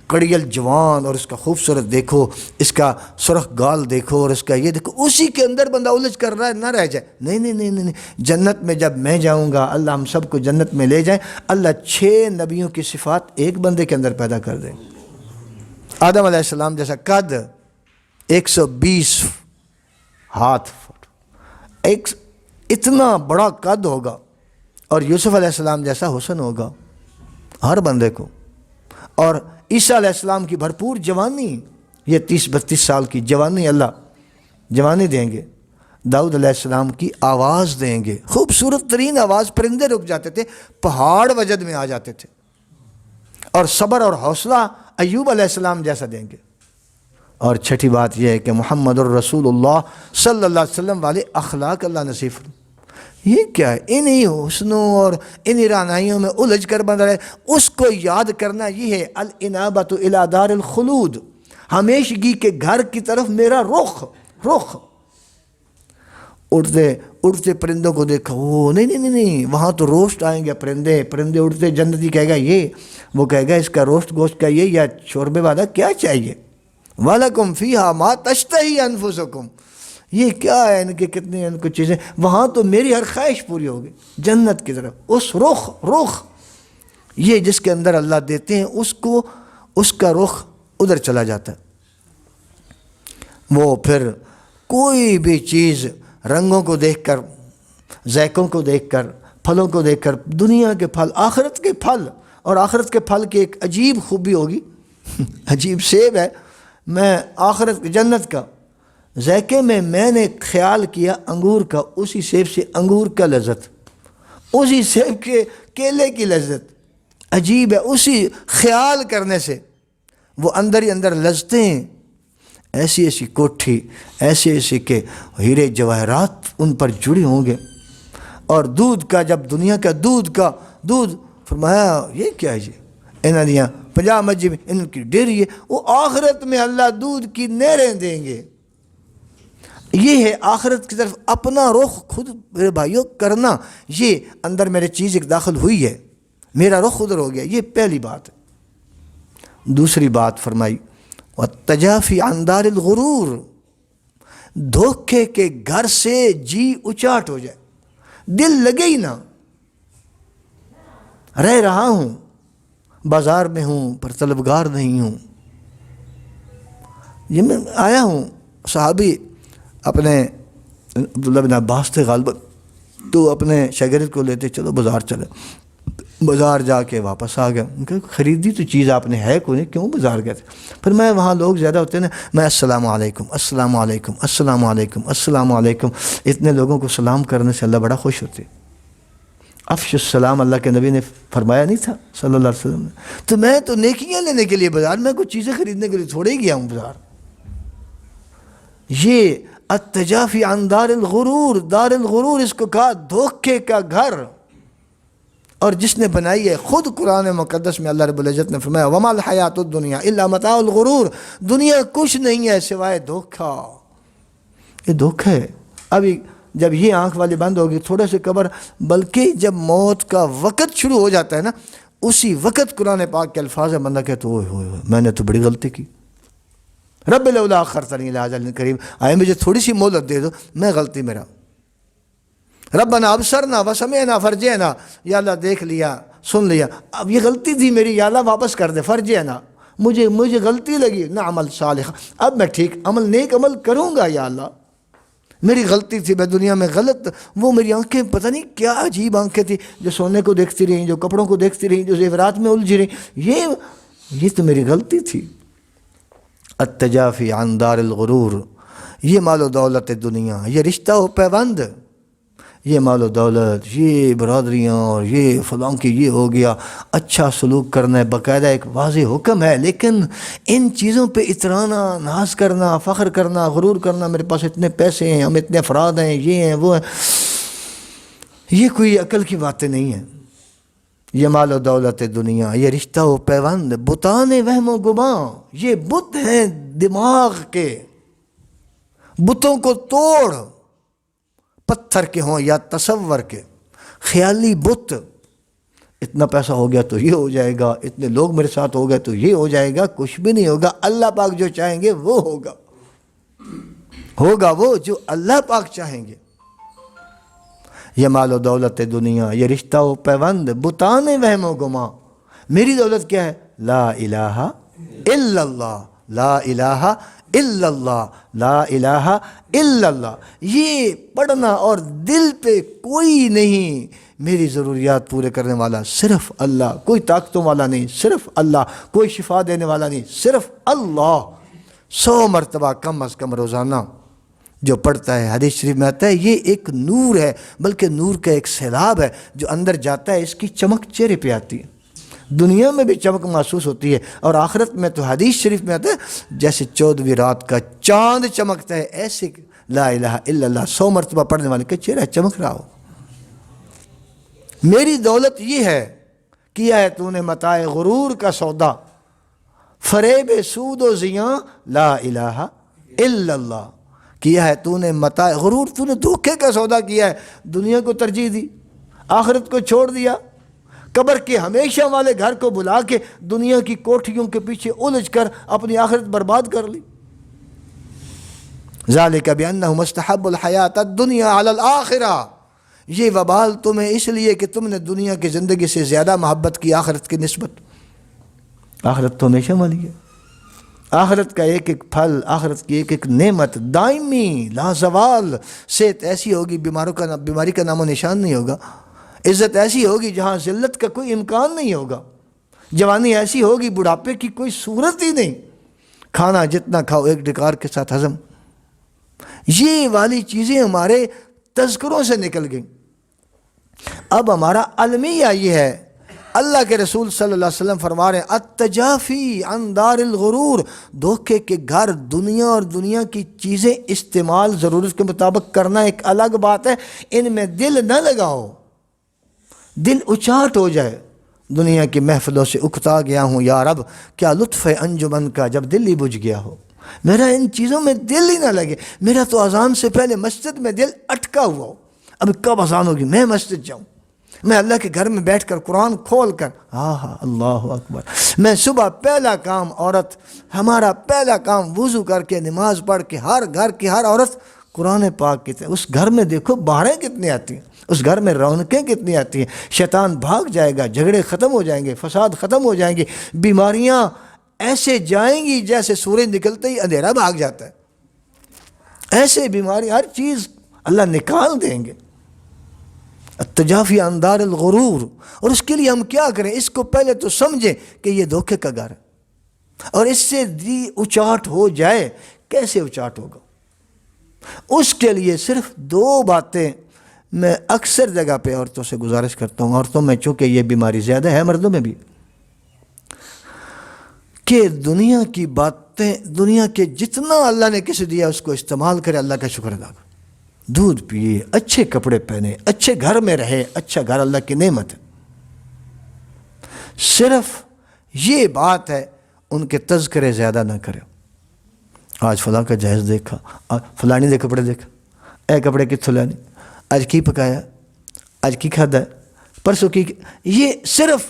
کڑیل جوان اور اس کا خوبصورت دیکھو، اس کا سرخ گال دیکھو اور اس کا یہ دیکھو، اسی کے اندر بندہ الجھ کر رہا ہے، نہ رہ جائے۔ نہیں، جنت میں جب میں جاؤں گا، اللہ ہم سب کو جنت میں لے جائیں، اللہ 6 نبیوں کی صفات ایک بندے کے اندر پیدا کر دے۔ آدم علیہ السلام جیسا قد، 120 ہاتھ، ایک اتنا بڑا قد ہوگا، اور یوسف علیہ السلام جیسا حسن ہوگا ہر بندے کو، اور عیسیٰ علیہ السلام کی بھرپور جوانی، یہ 30-32 سال کی جوانی، اللہ جوانی دیں گے۔ داؤد علیہ السلام کی آواز دیں گے، خوبصورت ترین آواز، پرندے رک جاتے تھے، پہاڑ وجد میں آ جاتے تھے، اور صبر اور حوصلہ ایوب علیہ السلام جیسا دیں گے۔ اور چھٹی بات یہ ہے کہ محمد الرسول اللہ صلی اللہ علیہ وسلم والے اخلاق اللہ نصیب فرمائے۔ یہ کیا ہے؟ انہی حسنوں اور انہی رعنائیوں میں الجھ کر بندہ رہے، اس کو یاد کرنا، یہ ہے الانابۃ الی دار الخلود، ہمیشگی کے گھر کی طرف میرا رخ۔ اڑتے پرندوں کو دیکھا، نہیں، وہاں تو روسٹ آئیں گے پرندے اڑتے، جنتی کہے گا یہ، وہ کہے گا اس کا روسٹ گوشت کا یہ، یا شوربے والا کیا چاہیے، وَلَكُمْ فِيهَا مَا تَشْتَهِي أَنفُسُكُمْ، یہ کیا ہے، ان کے کتنے ان کو چیزیں، وہاں تو میری ہر خواہش پوری ہوگی۔ جنت کی طرف اس رخ یہ جس کے اندر اللہ دیتے ہیں، اس کا رخ ادھر چلا جاتا ہے۔ وہ پھر کوئی بھی چیز رنگوں کو دیکھ کر، ذائقوں کو دیکھ کر، پھلوں کو دیکھ کر، دنیا کے پھل، آخرت کے پھل، اور آخرت کے پھل کی ایک عجیب خوبی ہوگی، عجیب سیب ہے میں آخرت جنت کا ذائقے میں نے خیال کیا انگور کا، اسی سیب سے انگور کا لذت، اسی سیب کے کیلے کی لذت عجیب ہے، اسی خیال کرنے سے وہ اندر ہی اندر لذتیں، ایسی ایسی کوٹھی، ایسے ایسے کہ ہیرے جواہرات ان پر جڑے ہوں گے۔ اور دودھ کا، جب دنیا کا دودھ فرمایا یہ کیا ہے جی، انہاں دیاں 50 مجھے ان کی ڈیری ہے، وہ آخرت میں اللہ دودھ کی نہریں دیں گے۔ یہ ہے آخرت کی طرف اپنا رخ خود میرے بھائیوں کرنا، یہ اندر میرے چیز ایک داخل ہوئی ہے، میرا رخ ادھر ہو گیا، یہ پہلی بات ہے۔ دوسری بات فرمائی وَالتَّجَافِي عَنْ دَارِ الْغُرُورِ، دھوکے کے گھر سے جی اچاٹ ہو جائے، دل لگے ہی نہ، رہ رہا ہوں بازار میں ہوں پر طلبگار نہیں ہوں۔ یہ میں آیا ہوں، صحابی اپنے عبداللہ بن عباس تھے غالباً، تو اپنے شاگرد کو لیتے چلو بازار چلے، بازار جا کے واپس آ گیا، ان کہ خریدی تو چیز آپ نے ہے کوئی نہیں، کیوں بازار گئے تھے؟ پھر میں وہاں لوگ زیادہ ہوتے ہیں نا، میں السلام علیکم السلام علیکم السلام علیکم السلام علیکم، اتنے لوگوں کو سلام کرنے سے اللہ بڑا خوش ہوتے۔ افش السلام اللہ کے نبی نے فرمایا نہیں تھا صلی اللہ علیہ وسلم نے؟ تو میں تو نیکیاں لینے کے لیے بازار، میں کچھ چیزیں خریدنے کے لیے تھوڑے ہی گیا ہوں بازار۔ یہ التجافی عن دار الغرور، دار الغرور اس کو کہا دھوکے کا گھر، اور جس نے بنائی ہے خود قرآن مقدس میں اللہ رب العزت نے فرمایا وما الحیات الدنیا الا متاع الغرور، دنیا کچھ نہیں ہے سوائے دھوکا، یہ دھوکا ہے۔ ابھی جب یہ آنکھ والی بند ہوگی تھوڑے سے قبر، بلکہ جب موت کا وقت شروع ہو جاتا ہے نا، اسی وقت قرآن پاک کے الفاظ ہے، بندہ کہتا اوئے ہوئے ہوئے میں نے تو بڑی غلطی کی، رب لولا اخرتنی الی اجل قریب، آئے مجھے تھوڑی سی مہلت دے دو، میں غلطی میرا، ربنا ابصرنا وسمعنا فرجعنا، یا اللہ دیکھ لیا سن لیا، اب یہ غلطی تھی میری، یا اللہ واپس کر دے، فرجعنا، مجھے غلطی لگی، نعمل صالح، اب میں ٹھیک عمل نیک عمل کروں گا، یا اللہ میری غلطی تھی، میں دنیا میں غلط، وہ میری آنکھیں پتہ نہیں کیا عجیب آنکھیں تھی، جو سونے کو دیکھتی رہیں، جو کپڑوں کو دیکھتی رہیں، جو زیورات میں الجھی رہیں، یہ تو میری غلطی تھی۔ التجافی عن دار الغرور، یہ مال و دولت دنیا، یہ رشتہ و پیوند، یہ مال و دولت، یہ برادریاں، اور یہ فلاں کی یہ ہو گیا، اچھا سلوک کرنا ہے، باقاعدہ ایک واضح حکم ہے، لیکن ان چیزوں پہ اترانا، ناز کرنا، فخر کرنا، غرور کرنا، میرے پاس اتنے پیسے ہیں، ہم اتنے افراد ہیں، یہ ہیں وہ ہیں، یہ کوئی عقل کی باتیں نہیں ہیں۔ یہ مال و دولت دنیا، یہ رشتہ و پیوند، بتان وہم و گمان، یہ بت ہیں دماغ کے، بتوں کو توڑ، پتھر کے ہوں یا تصور کے، خیالی بت، اتنا پیسہ ہو گیا تو یہ ہو جائے گا، اتنے لوگ میرے ساتھ ہو گئے تو یہ ہو جائے گا، کچھ بھی نہیں ہوگا، اللہ پاک جو چاہیں گے وہ ہوگا وہ جو اللہ پاک چاہیں گے۔ یہ مال و دولت دنیا، یہ رشتہ و پیوند، بتان وہم و گمان، میری دولت کیا ہے؟ لا الہ الا اللہ، لا الہ الا اللہ، لا الہ الا اللہ، یہ پڑھنا، اور دل پہ کوئی نہیں، میری ضروریات پورے کرنے والا صرف اللہ، کوئی طاقتوں والا نہیں، صرف اللہ، کوئی شفا دینے والا نہیں، صرف اللہ۔ 100 مرتبہ کم از کم روزانہ جو پڑھتا ہے، حدیث شریف میں آتا ہے یہ ایک نور ہے، بلکہ نور کا ایک سیلاب ہے، جو اندر جاتا ہے اس کی چمک چہرے پہ آتی ہے، دنیا میں بھی چمک محسوس ہوتی ہے، اور آخرت میں تو حدیث شریف میں آتا ہے جیسے 14ویں رات کا چاند چمکتا ہے، ایسے لا الہ الا اللہ 100 مرتبہ پڑھنے والے کا چہرہ چمک رہا ہو۔ میری دولت یہ ہے، کیا ہے تو نے متاع غرور کا سودا، فریب سود و زیاں، لا الہ الا اللہ، کیا ہے تو نے متاع غرور، تو نے دھوکے کا سودا کیا ہے، دنیا کو ترجیح دی، آخرت کو چھوڑ دیا، قبر کے ہمیشہ والے گھر کو بلا کے دنیا کی کوٹھیوں کے پیچھے الجھ کر اپنی آخرت برباد کر لی۔ ذالک بانہم استحبوا الحیات الدنیا علی الآخرہ، یہ وبال تمہیں اس لیے کہ تم نے دنیا کی زندگی سے زیادہ محبت کی آخرت کی نسبت۔ آخرت تو ہمیشہ والی ہے، آخرت کا ایک ایک پھل، آخرت کی ایک ایک نعمت دائمی لازوال، صحت ایسی ہوگی بیماری کا نام و نشان نہیں ہوگا، عزت ایسی ہوگی جہاں ذلت کا کوئی امکان نہیں ہوگا، جوانی ایسی ہوگی بڑھاپے کی کوئی صورت ہی نہیں، کھانا جتنا کھاؤ ایک ڈکار کے ساتھ ہضم، یہ والی چیزیں ہمارے تذکروں سے نکل گئیں۔ اب ہمارا المیہ یہ ہے، اللہ کے رسول صلی اللہ علیہ وسلم فرما رہے ہیں التجافی عن دار الغرور، دھوکے کے گھر دنیا اور دنیا کی چیزیں استعمال ضرورت کے مطابق کرنا ایک الگ بات ہے، ان میں دل نہ لگاؤ، دل اچاٹ ہو جائے۔ دنیا کی محفلوں سے اکتا گیا ہوں یا رب، کیا لطف ہے انجمن کا جب دل ہی بجھ گیا ہو، میرا ان چیزوں میں دل ہی نہ لگے، میرا تو اذان سے پہلے مسجد میں دل اٹکا ہوا ہو، اب کب اذان ہوگی میں مسجد جاؤں، میں اللہ کے گھر میں بیٹھ کر قرآن کھول کر اللہ اکبر، میں صبح پہلا کام عورت، ہمارا پہلا کام وضو کر کے نماز پڑھ کے، ہر گھر کی ہر عورت قرآن پاک کی طرح، اس گھر میں دیکھو بہاریں کتنی آتی ہیں، اس گھر میں رونقیں کتنی آتی ہیں، شیطان بھاگ جائے گا، جھگڑے ختم ہو جائیں گے، فساد ختم ہو جائیں گے، بیماریاں ایسے جائیں گی جیسے سورج نکلتے ہی اندھیرا بھاگ جاتا ہے، ایسے بیماری ہر چیز اللہ نکال دیں گے۔ التجافی عن دار الغرور، اور اس کے لیے ہم کیا کریں؟ اس کو پہلے تو سمجھیں کہ یہ دھوکے کا گھر ہے، اور اس سے اچاٹ ہو جائے، کیسے اچاٹ ہوگا؟ اس کے لیے صرف دو باتیں میں اکثر جگہ پہ عورتوں سے گزارش کرتا ہوں، عورتوں میں چونکہ یہ بیماری زیادہ ہے، مردوں میں بھی، کہ دنیا کی باتیں، دنیا کے جتنا اللہ نے کسی دیا اس کو استعمال کرے، اللہ کا شکر ادا کرے، دودھ پیے، اچھے کپڑے پہنے، اچھے گھر میں رہے، اچھا گھر اللہ کی نعمت ہے، صرف یہ بات ہے ان کے تذکرے زیادہ نہ کرے۔ آج فلاں کا جہیز دیکھا، فلانی دے کپڑے دیکھا، اے کپڑے کتھوں لانی، آج کی پکایا، آج کی کھادا ہے، پرسوں کی، یہ صرف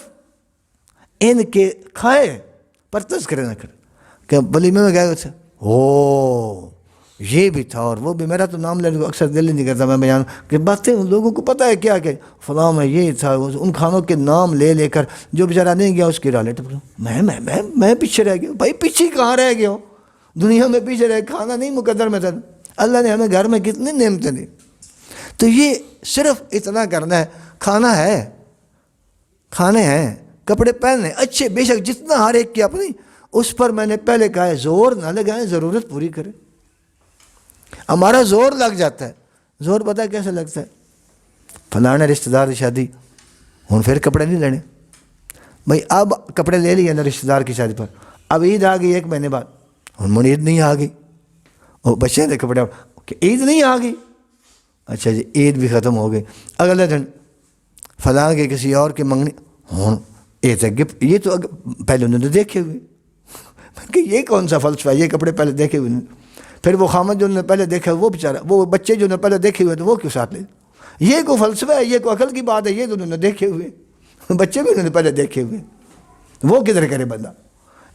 ان کے کھائے پر تذکرے نہ کرے کہ ولیمے میں گئے تھے، یہ بھی تھا اور وہ بھی، میرا تو نام لینے کو اکثر دل نہیں کرتا، میں بیان کہ باتیں لوگوں کو پتہ ہے کیا کہ فلاں میں یہ تھا، ان کھانوں کے نام لے لے کر جو بیچارہ نہیں گیا اس کی رالے ٹپڑوں، میں پیچھے رہ گیا، بھائی پیچھے کہاں رہ گیا ہو، دنیا میں پیچھے رہ، کھانا نہیں مقدر میں تھا، اللہ نے ہمیں گھر میں کتنی نعمتیں دی، تو یہ صرف اتنا کرنا ہے، کھانا ہے، کھانے ہیں، کپڑے پہننے اچھے، بے شک جتنا ہر ایک کی اپنی، اس پر میں نے پہلے کہا ہے زور نہ لگائیں، ضرورت پوری کریں۔ ہمارا زور لگ جاتا ہے، زور پتہ ہے کیسے لگتا ہے؟ فلانے رشتہ دار کی شادی، ہوں پھر کپڑے نہیں لینے، بھائی اب کپڑے لے لیے نا رشتہ دار کی شادی پر، اب عید آ گئی 1 مہینے بعد، ہوں عید نہیں آ گئی، وہ بچے تھے کپڑے، کہ عید نہیں آ گئی، اچھا جی عید بھی ختم ہو گئی، اگلے دن فلاں کے کسی اور کی منگنی، ہوں یہ تو گفٹ، یہ تو پہلے انہوں نے دیکھے ہوئے، کہ یہ کون سا فلسفہ ہے، یہ کپڑے پہلے دیکھے ہوئے، پھر وہ خامد جو انہوں نے پہلے دیکھا وہ بیچارہ، وہ بچے جو انہوں نے پہلے دیکھے ہوئے تو وہ کیوں ساتھ لے، یہ کوئی فلسفہ ہے، یہ کوئی عقل کی بات ہے، یہ تو انہوں نے دیکھے ہوئے، بچے بھی انہوں نے پہلے دیکھے ہوئے، وہ کدھر کرے بندہ،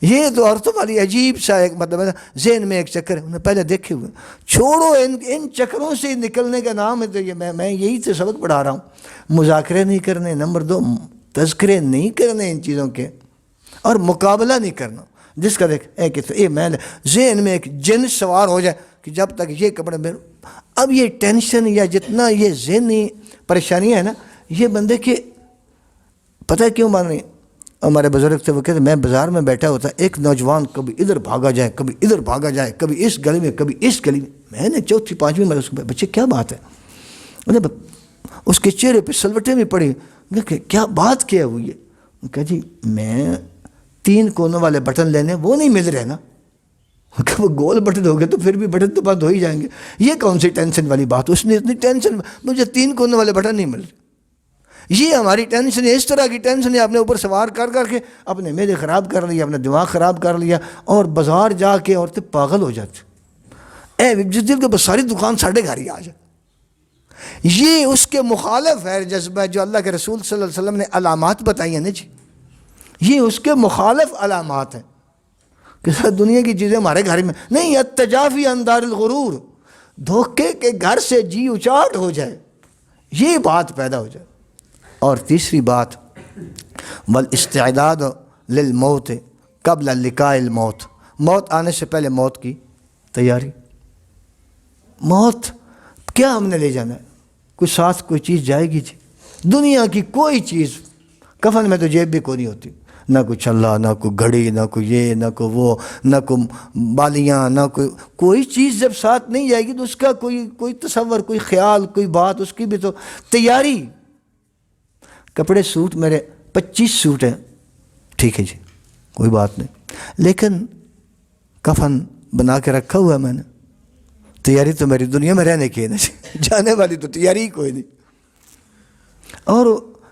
یہ تو عورتوں والی عجیب سا ایک مطلب ہے، ذہن میں ایک چکر ہے، انہوں نے پہلے دیکھے ہوئے، چھوڑو ان چکروں سے نکلنے کا نام ہے تو یہ میں یہی تو سبق پڑھا رہا ہوں، مذاکرے نہیں کرنے، نمبر 2 تذکرے نہیں کرنے ان چیزوں کے، اور مقابلہ نہیں کرنا، جس کا دیکھ میں ذہن میں ایک جن سوار ہو جائے کہ جب تک یہ کپڑے میں، اب یہ ٹینشن یا جتنا یہ ذہنی پریشانیاں ہیں نا، یہ بندے کے پتہ ہے کیوں بن رہی ہیں؟ ہمارے بزرگ تھے وہ کہتے میں بازار میں بیٹھا ہوتا ایک نوجوان کبھی ادھر بھاگا جائے، کبھی ادھر بھاگا جائے، کبھی اس گلی میں، کبھی اس گلی میں نے 4تھی 5ویں میں اس کو بچے کیا بات ہے، اس کے چہرے پہ سلوٹیں بھی پڑی، کیا بات کیا ہوئی ہے، کہا جی میں 3 کونوں والے بٹن لینے وہ نہیں مل رہے نا، کہ وہ گول بٹن ہو گئے تو پھر بھی بٹن تو بند ہو ہی جائیں گے، یہ کون سی ٹینشن والی بات، اس نے اتنی ٹینشن، مجھے 3 کونوں والے بٹن نہیں مل رہے، یہ ہماری ٹینشن ہے، اس طرح کی ٹینشن ہے اپنے اوپر سوار کر کر کے اپنے میدے خراب کر لیا، اپنا دماغ خراب کر لیا، اور بازار جا کے عورتیں پاگل ہو جاتی، جس دن کے بس ساری دکان ساڑھے گھر ہی آ جائے، یہ اس کے مخالف ہے جذبہ جو اللہ کے رسول صلی اللہ علیہ وسلم نے علامات بتائی ہیں نا جی، یہ اس کے مخالف علامات ہیں کہ دنیا کی چیزیں ہمارے گھر میں نہیں، التجافی عن دار الغرور، دھوکے کے گھر سے جی اچاٹ ہو جائے، یہ بات پیدا ہو جائے۔ اور تیسری بات، والاستعداد للموت قبل لقاء الموت، موت آنے سے پہلے موت کی تیاری، موت کیا ہم نے لے جانا ہے، کوئی ساتھ کوئی چیز جائے گی جی، دنیا کی کوئی چیز، کفن میں تو جیب بھی کوئی نہیں ہوتی، نہ کوئی چھلا، نہ کوئی گھڑی، نہ کوئی یہ، نہ کوئی وہ، نہ کوئی بالیاں، نہ کوئی چیز جب ساتھ نہیں جائے گی تو اس کا کوئی تصور، کوئی خیال، کوئی بات، اس کی بھی تو تیاری۔ کپڑے سوٹ میرے 25 سوٹ ہیں، ٹھیک ہے جی، کوئی بات نہیں، لیکن کفن بنا کے رکھا ہوا ہے میں نے، تیاری تو میری دنیا میں رہنے کی ہے نا، جانے والی تو تیاری ہی کوئی نہیں۔ اور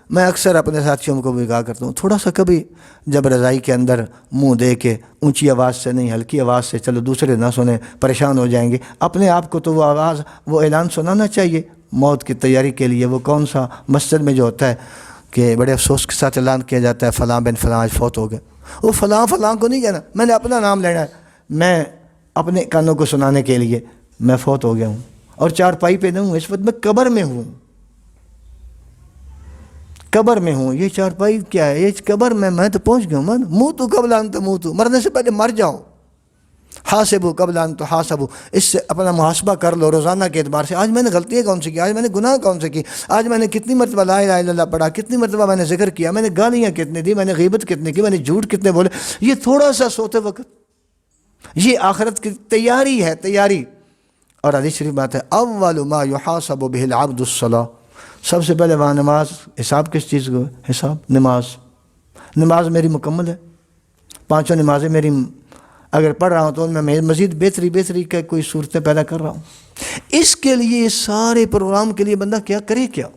میں اکثر اپنے ساتھیوں کو بھی کہا کرتا ہوں، تھوڑا سا کبھی جب رضائی کے اندر منہ دے کے اونچی آواز سے نہیں، ہلکی آواز سے، چلو دوسرے نہ سنیں پریشان ہو جائیں گے، اپنے آپ کو تو وہ آواز، وہ اعلان سنانا چاہیے موت کی تیاری کے لیے۔ وہ کون سا مسجد میں جو ہوتا ہے کہ بڑے افسوس کے ساتھ اعلان کیا جاتا ہے فلاں بن فلاں آج فوت ہو گئے، وہ فلاں فلاں کو نہیں کہنا، میں نے اپنا نام لینا ہے، میں اپنے کانوں کو سنانے کے لیے میں فوت ہو گیا ہوں اور چارپائی پہ نہیں ہوں، اس وقت میں قبر میں ہوں، قبر میں ہوں۔ یہ چارپائی کیا ہے، یہ قبر میں تو پہنچ گیا ہوں، موتو قبل ان تموتو، مرنے سے پہلے مر جاؤ، حاسبو قبل ان تحاسبو، اس سے اپنا محاسبہ کر لو روزانہ کے اعتبار سے، آج میں نے غلطیاں کون سی کی، آج میں نے گناہ کون سے کی، آج میں نے کتنی مرتبہ لا الہ الا اللہ پڑھا، کتنی مرتبہ میں نے ذکر کیا، میں نے گالیاں کتنی دی، میں نے غیبت کتنی کی، میں نے جھوٹ کتنے بولے۔ یہ تھوڑا سا سوتے وقت، یہ آخرت کی تیاری ہے، تیاری۔ اور حدیث شریف بات ہے، اول ما یحاسب بہ العبد الصلاۃ، سب سے پہلے وہاں نماز، حساب کس چیز کو؟ حساب نماز۔ نماز میری مکمل ہے، 5 نمازیں میری اگر پڑھ رہا ہوں تو ان میں مزید بہتری کا کوئی صورتیں پیدا کر رہا ہوں۔ اس کے لیے سارے پروگرام کے لیے بندہ کیا کرے، کیا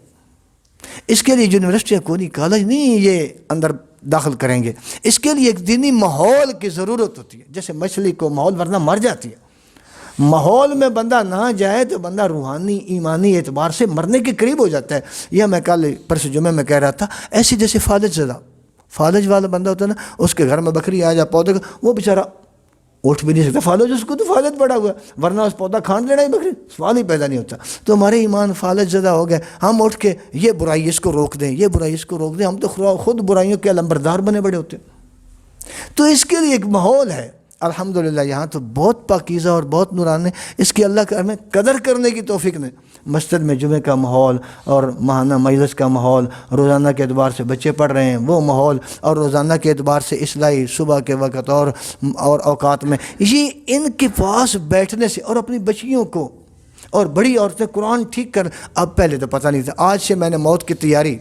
اس کے لیے یونیورسٹیاں کوئی کالج نہیں یہ اندر داخل کریں گے، اس کے لیے ایک دینی ماحول کی ضرورت ہوتی ہے، جیسے مچھلی کو ماحول ورنہ مر جاتی ہے، ماحول میں بندہ نہ جائے تو بندہ روحانی ایمانی اعتبار سے مرنے کے قریب ہو جاتا ہے۔ یہ میں کل پرسوں جمعہ میں کہہ رہا تھا، ایسی جیسے فالج زدہ، فالج والا بندہ ہوتا ہے نا، اس کے گھر میں بکری آ جائے پودے کا، وہ بیچارہ اٹھ بھی نہیں سکتا، فالج، اس کو تو فالج پڑا ہوا ہے، ورنہ اس پودا کھان لینا ہی بکری، سوال ہی پیدا نہیں ہوتا۔ تو ہمارے ایمان فالج زدہ ہو گئے، ہم اٹھ کے یہ برائی اس کو روک دیں، یہ برائی اس کو روک دیں، ہم تو خود برائیوں کے لمبردار بنے بڑے ہوتے ہیں۔ تو اس کے لیے ایک ماحول ہے، الحمدللہ یہاں تو بہت پاکیزہ اور بہت نورانی، اس کی اللہ کا ہمیں قدر کرنے کی توفیق نے، مسجد میں جمعہ کا ماحول اور ماہانہ مجلس کا ماحول، روزانہ کے اعتبار سے بچے پڑھ رہے ہیں وہ ماحول، اور روزانہ کے اعتبار سے اصلاحی صبح کے وقت اور اوقات میں، یہ ان کے پاس بیٹھنے سے، اور اپنی بچیوں کو اور بڑی عورتیں قرآن ٹھیک کر، اب پہلے تو پتہ نہیں تھا، آج سے میں نے موت کی تیاری،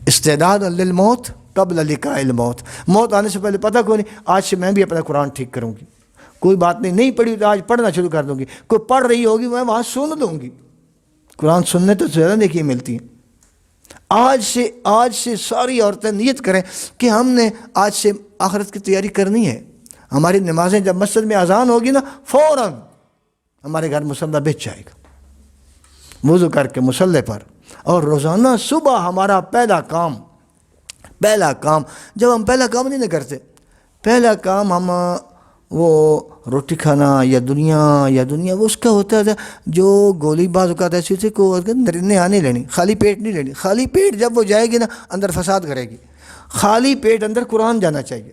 استعداد للموت قبل لقاء الموت، موت آنے سے پہلے پتہ کوئی نہیں، آج سے میں بھی اپنا قرآن ٹھیک کروں گی، کوئی بات نہیں پڑھی تو آج پڑھنا شروع کر دوں گی، کوئی پڑھ رہی ہوگی میں وہاں سن لوں گی، قرآن سننے تو زیادہ نیکی ملتی ہیں۔ آج سے ساری عورتیں نیت کریں کہ ہم نے آج سے آخرت کی تیاری کرنی ہے۔ ہماری نمازیں جب مسجد میں اذان ہوگی نا، فوراً ہمارے گھر مصلی بچ جائے گا، وضو کر کے مصلی پر، اور روزانہ صبح ہمارا پہلا کام، جب ہم پہلا کام نہیں کرتے، پہلا کام ہم وہ روٹی کھانا یا دنیا وہ اس کا ہوتا تھا، جو گولی باز اوقات ایسی تھی کو نہا نہیں لینی، خالی پیٹ نہیں لینی، خالی پیٹ جب وہ جائے گی نا اندر فساد کرے گی، خالی پیٹ اندر قرآن جانا چاہیے،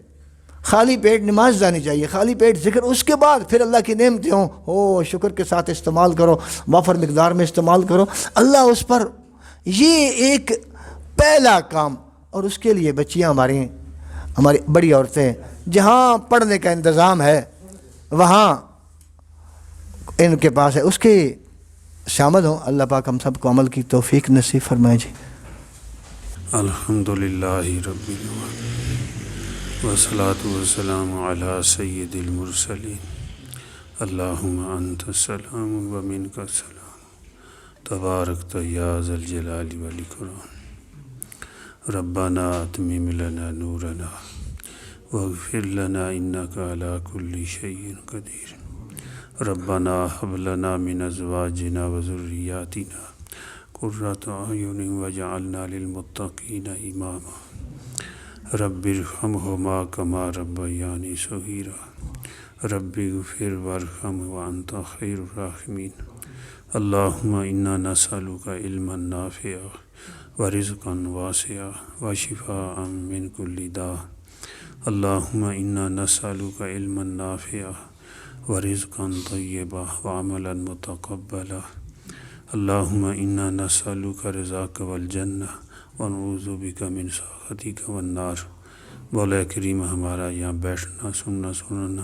خالی پیٹ نماز جانی چاہیے، خالی پیٹ ذکر، اس کے بعد پھر اللہ کی نعمتیں ہوں، ہو شکر کے ساتھ استعمال کرو، وافر مقدار میں استعمال کرو، اللہ اس پر، یہ ایک پہلا کام۔ اور اس کے لیے بچیاں ہماری بڑی عورتیں، جہاں پڑھنے کا انتظام ہے وہاں ان کے پاس ہے، اس کے شامل ہوں۔ اللہ پاک ہم سب کو عمل کی توفیق نصیب فرمائے جی۔ الحمدللہ رب العالمین والصلاۃ والسلام علی سید المرسلین، اللہم انت السلام و منک السلام، تبارکت یا ذا الجلال والاکرام، ربنا اتمم لنا نورنا واغفر لنا انک علی کل شیء قدیر، ربنا هب لنا من ازواجنا وذریاتنا قرۃ اعین واجعلنا للمتقین اماما، رب ارحمہما کما ربیانی صغیرا، رب اغفر وارحم وانت خیر الراحمین، اللہم انا نسألک علما نافعا ورزقا واسعا وشفاء من کل داء، اللہم انا نسألک علما نافعا ورزقا طیبا وعملا متقبلا، اللہم انا نسألک رضاک والجنہ ونعوذ بک من سخطک والنار، مولا کریم ہمارا یہاں بیٹھنا سننا سننا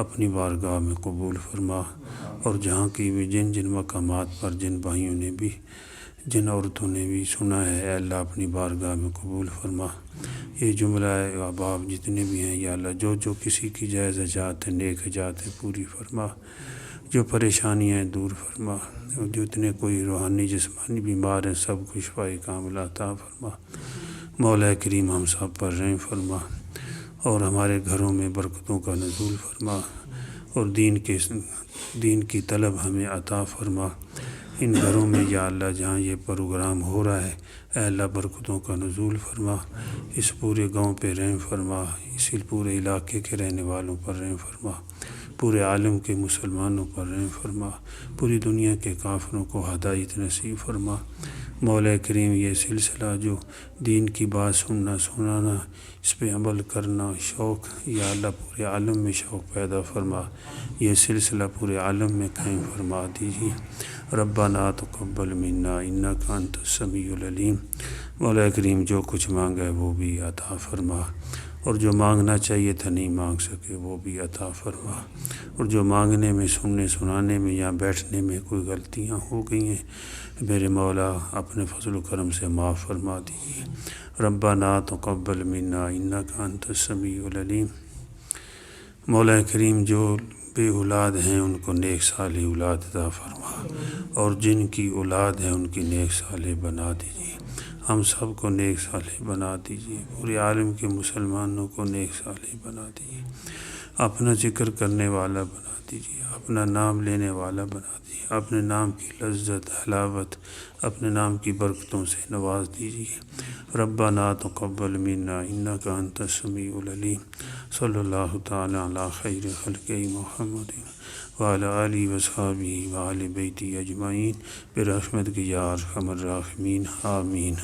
اپنی بارگاہ میں قبول فرما، اور جہاں کی بھی جن مقامات پر جن بھائیوں نے بھی جن عورتوں نے بھی سنا ہے اے اللہ اپنی بارگاہ میں قبول فرما۔ یہ جملہ احباب جتنے بھی ہیں یا اللہ جو کسی کی جائز حاجات ہے نیک حاجات ہے پوری فرما، جو پریشانیاں ہیں دور فرما، جتنے کوئی روحانی جسمانی بیمار ہیں سب کو شفائے کاملہ عطا فرما۔ مولا کریم ہم سب پر رحم فرما، اور ہمارے گھروں میں برکتوں کا نزول فرما، اور دین کی طلب ہمیں عطا فرما۔ ان گھروں میں یا اللہ جہاں یہ پروگرام ہو رہا ہے اے اللہ برکتوں کا نزول فرما، اس پورے گاؤں پہ رحم فرما، اسی پورے علاقے کے رہنے والوں پر رحم فرما، پورے عالم کے مسلمانوں پر رحم فرما، پوری دنیا کے کافروں کو ہدایت نصیب فرما۔ مولا کریم یہ سلسلہ جو دین کی بات سننا سنانا اس پہ عمل کرنا شوق یا اللہ پورے عالم میں شوق پیدا فرما، یہ سلسلہ پورے عالم میں قائم فرما دیجیے۔ ربنا تقبل منا انک انت السمیع العلیم۔ مولا کریم جو کچھ مانگا ہے وہ بھی عطا فرما، اور جو مانگنا چاہیے تھا نہیں مانگ سکے وہ بھی عطا فرما، اور جو مانگنے میں سننے سنانے میں یا بیٹھنے میں کوئی غلطیاں ہو گئی ہیں میرے مولا اپنے فضل و کرم سے معاف فرما دیجیے۔ ربنا تقبل منا انک انت السمیع العلیم۔ مولا کریم جو بے اولاد ہیں ان کو نیک صالح اولاد عطا فرما، اور جن کی اولاد ہے ان کی نیک صالح بنا دیجیے، ہم سب کو نیک صالح بنا دیجیے، پورے عالم کے مسلمانوں کو نیک صالح بنا دیجیے، اپنا ذکر کرنے والا بنا دیجیے، اپنا نام لینے والا بنا دیجیے، اپنے نام کی لذت حلاوت اپنے نام کی برکتوں سے نواز دیجیے۔ ربنا تقبل منا انک انت السمیع العلیم۔ صلی اللہ تعالی علی خیر خلق محمد وعلی آلہ وصحبہ وآل بیتہ اجمعین برحمتک یا ارحم الراحمین آمین۔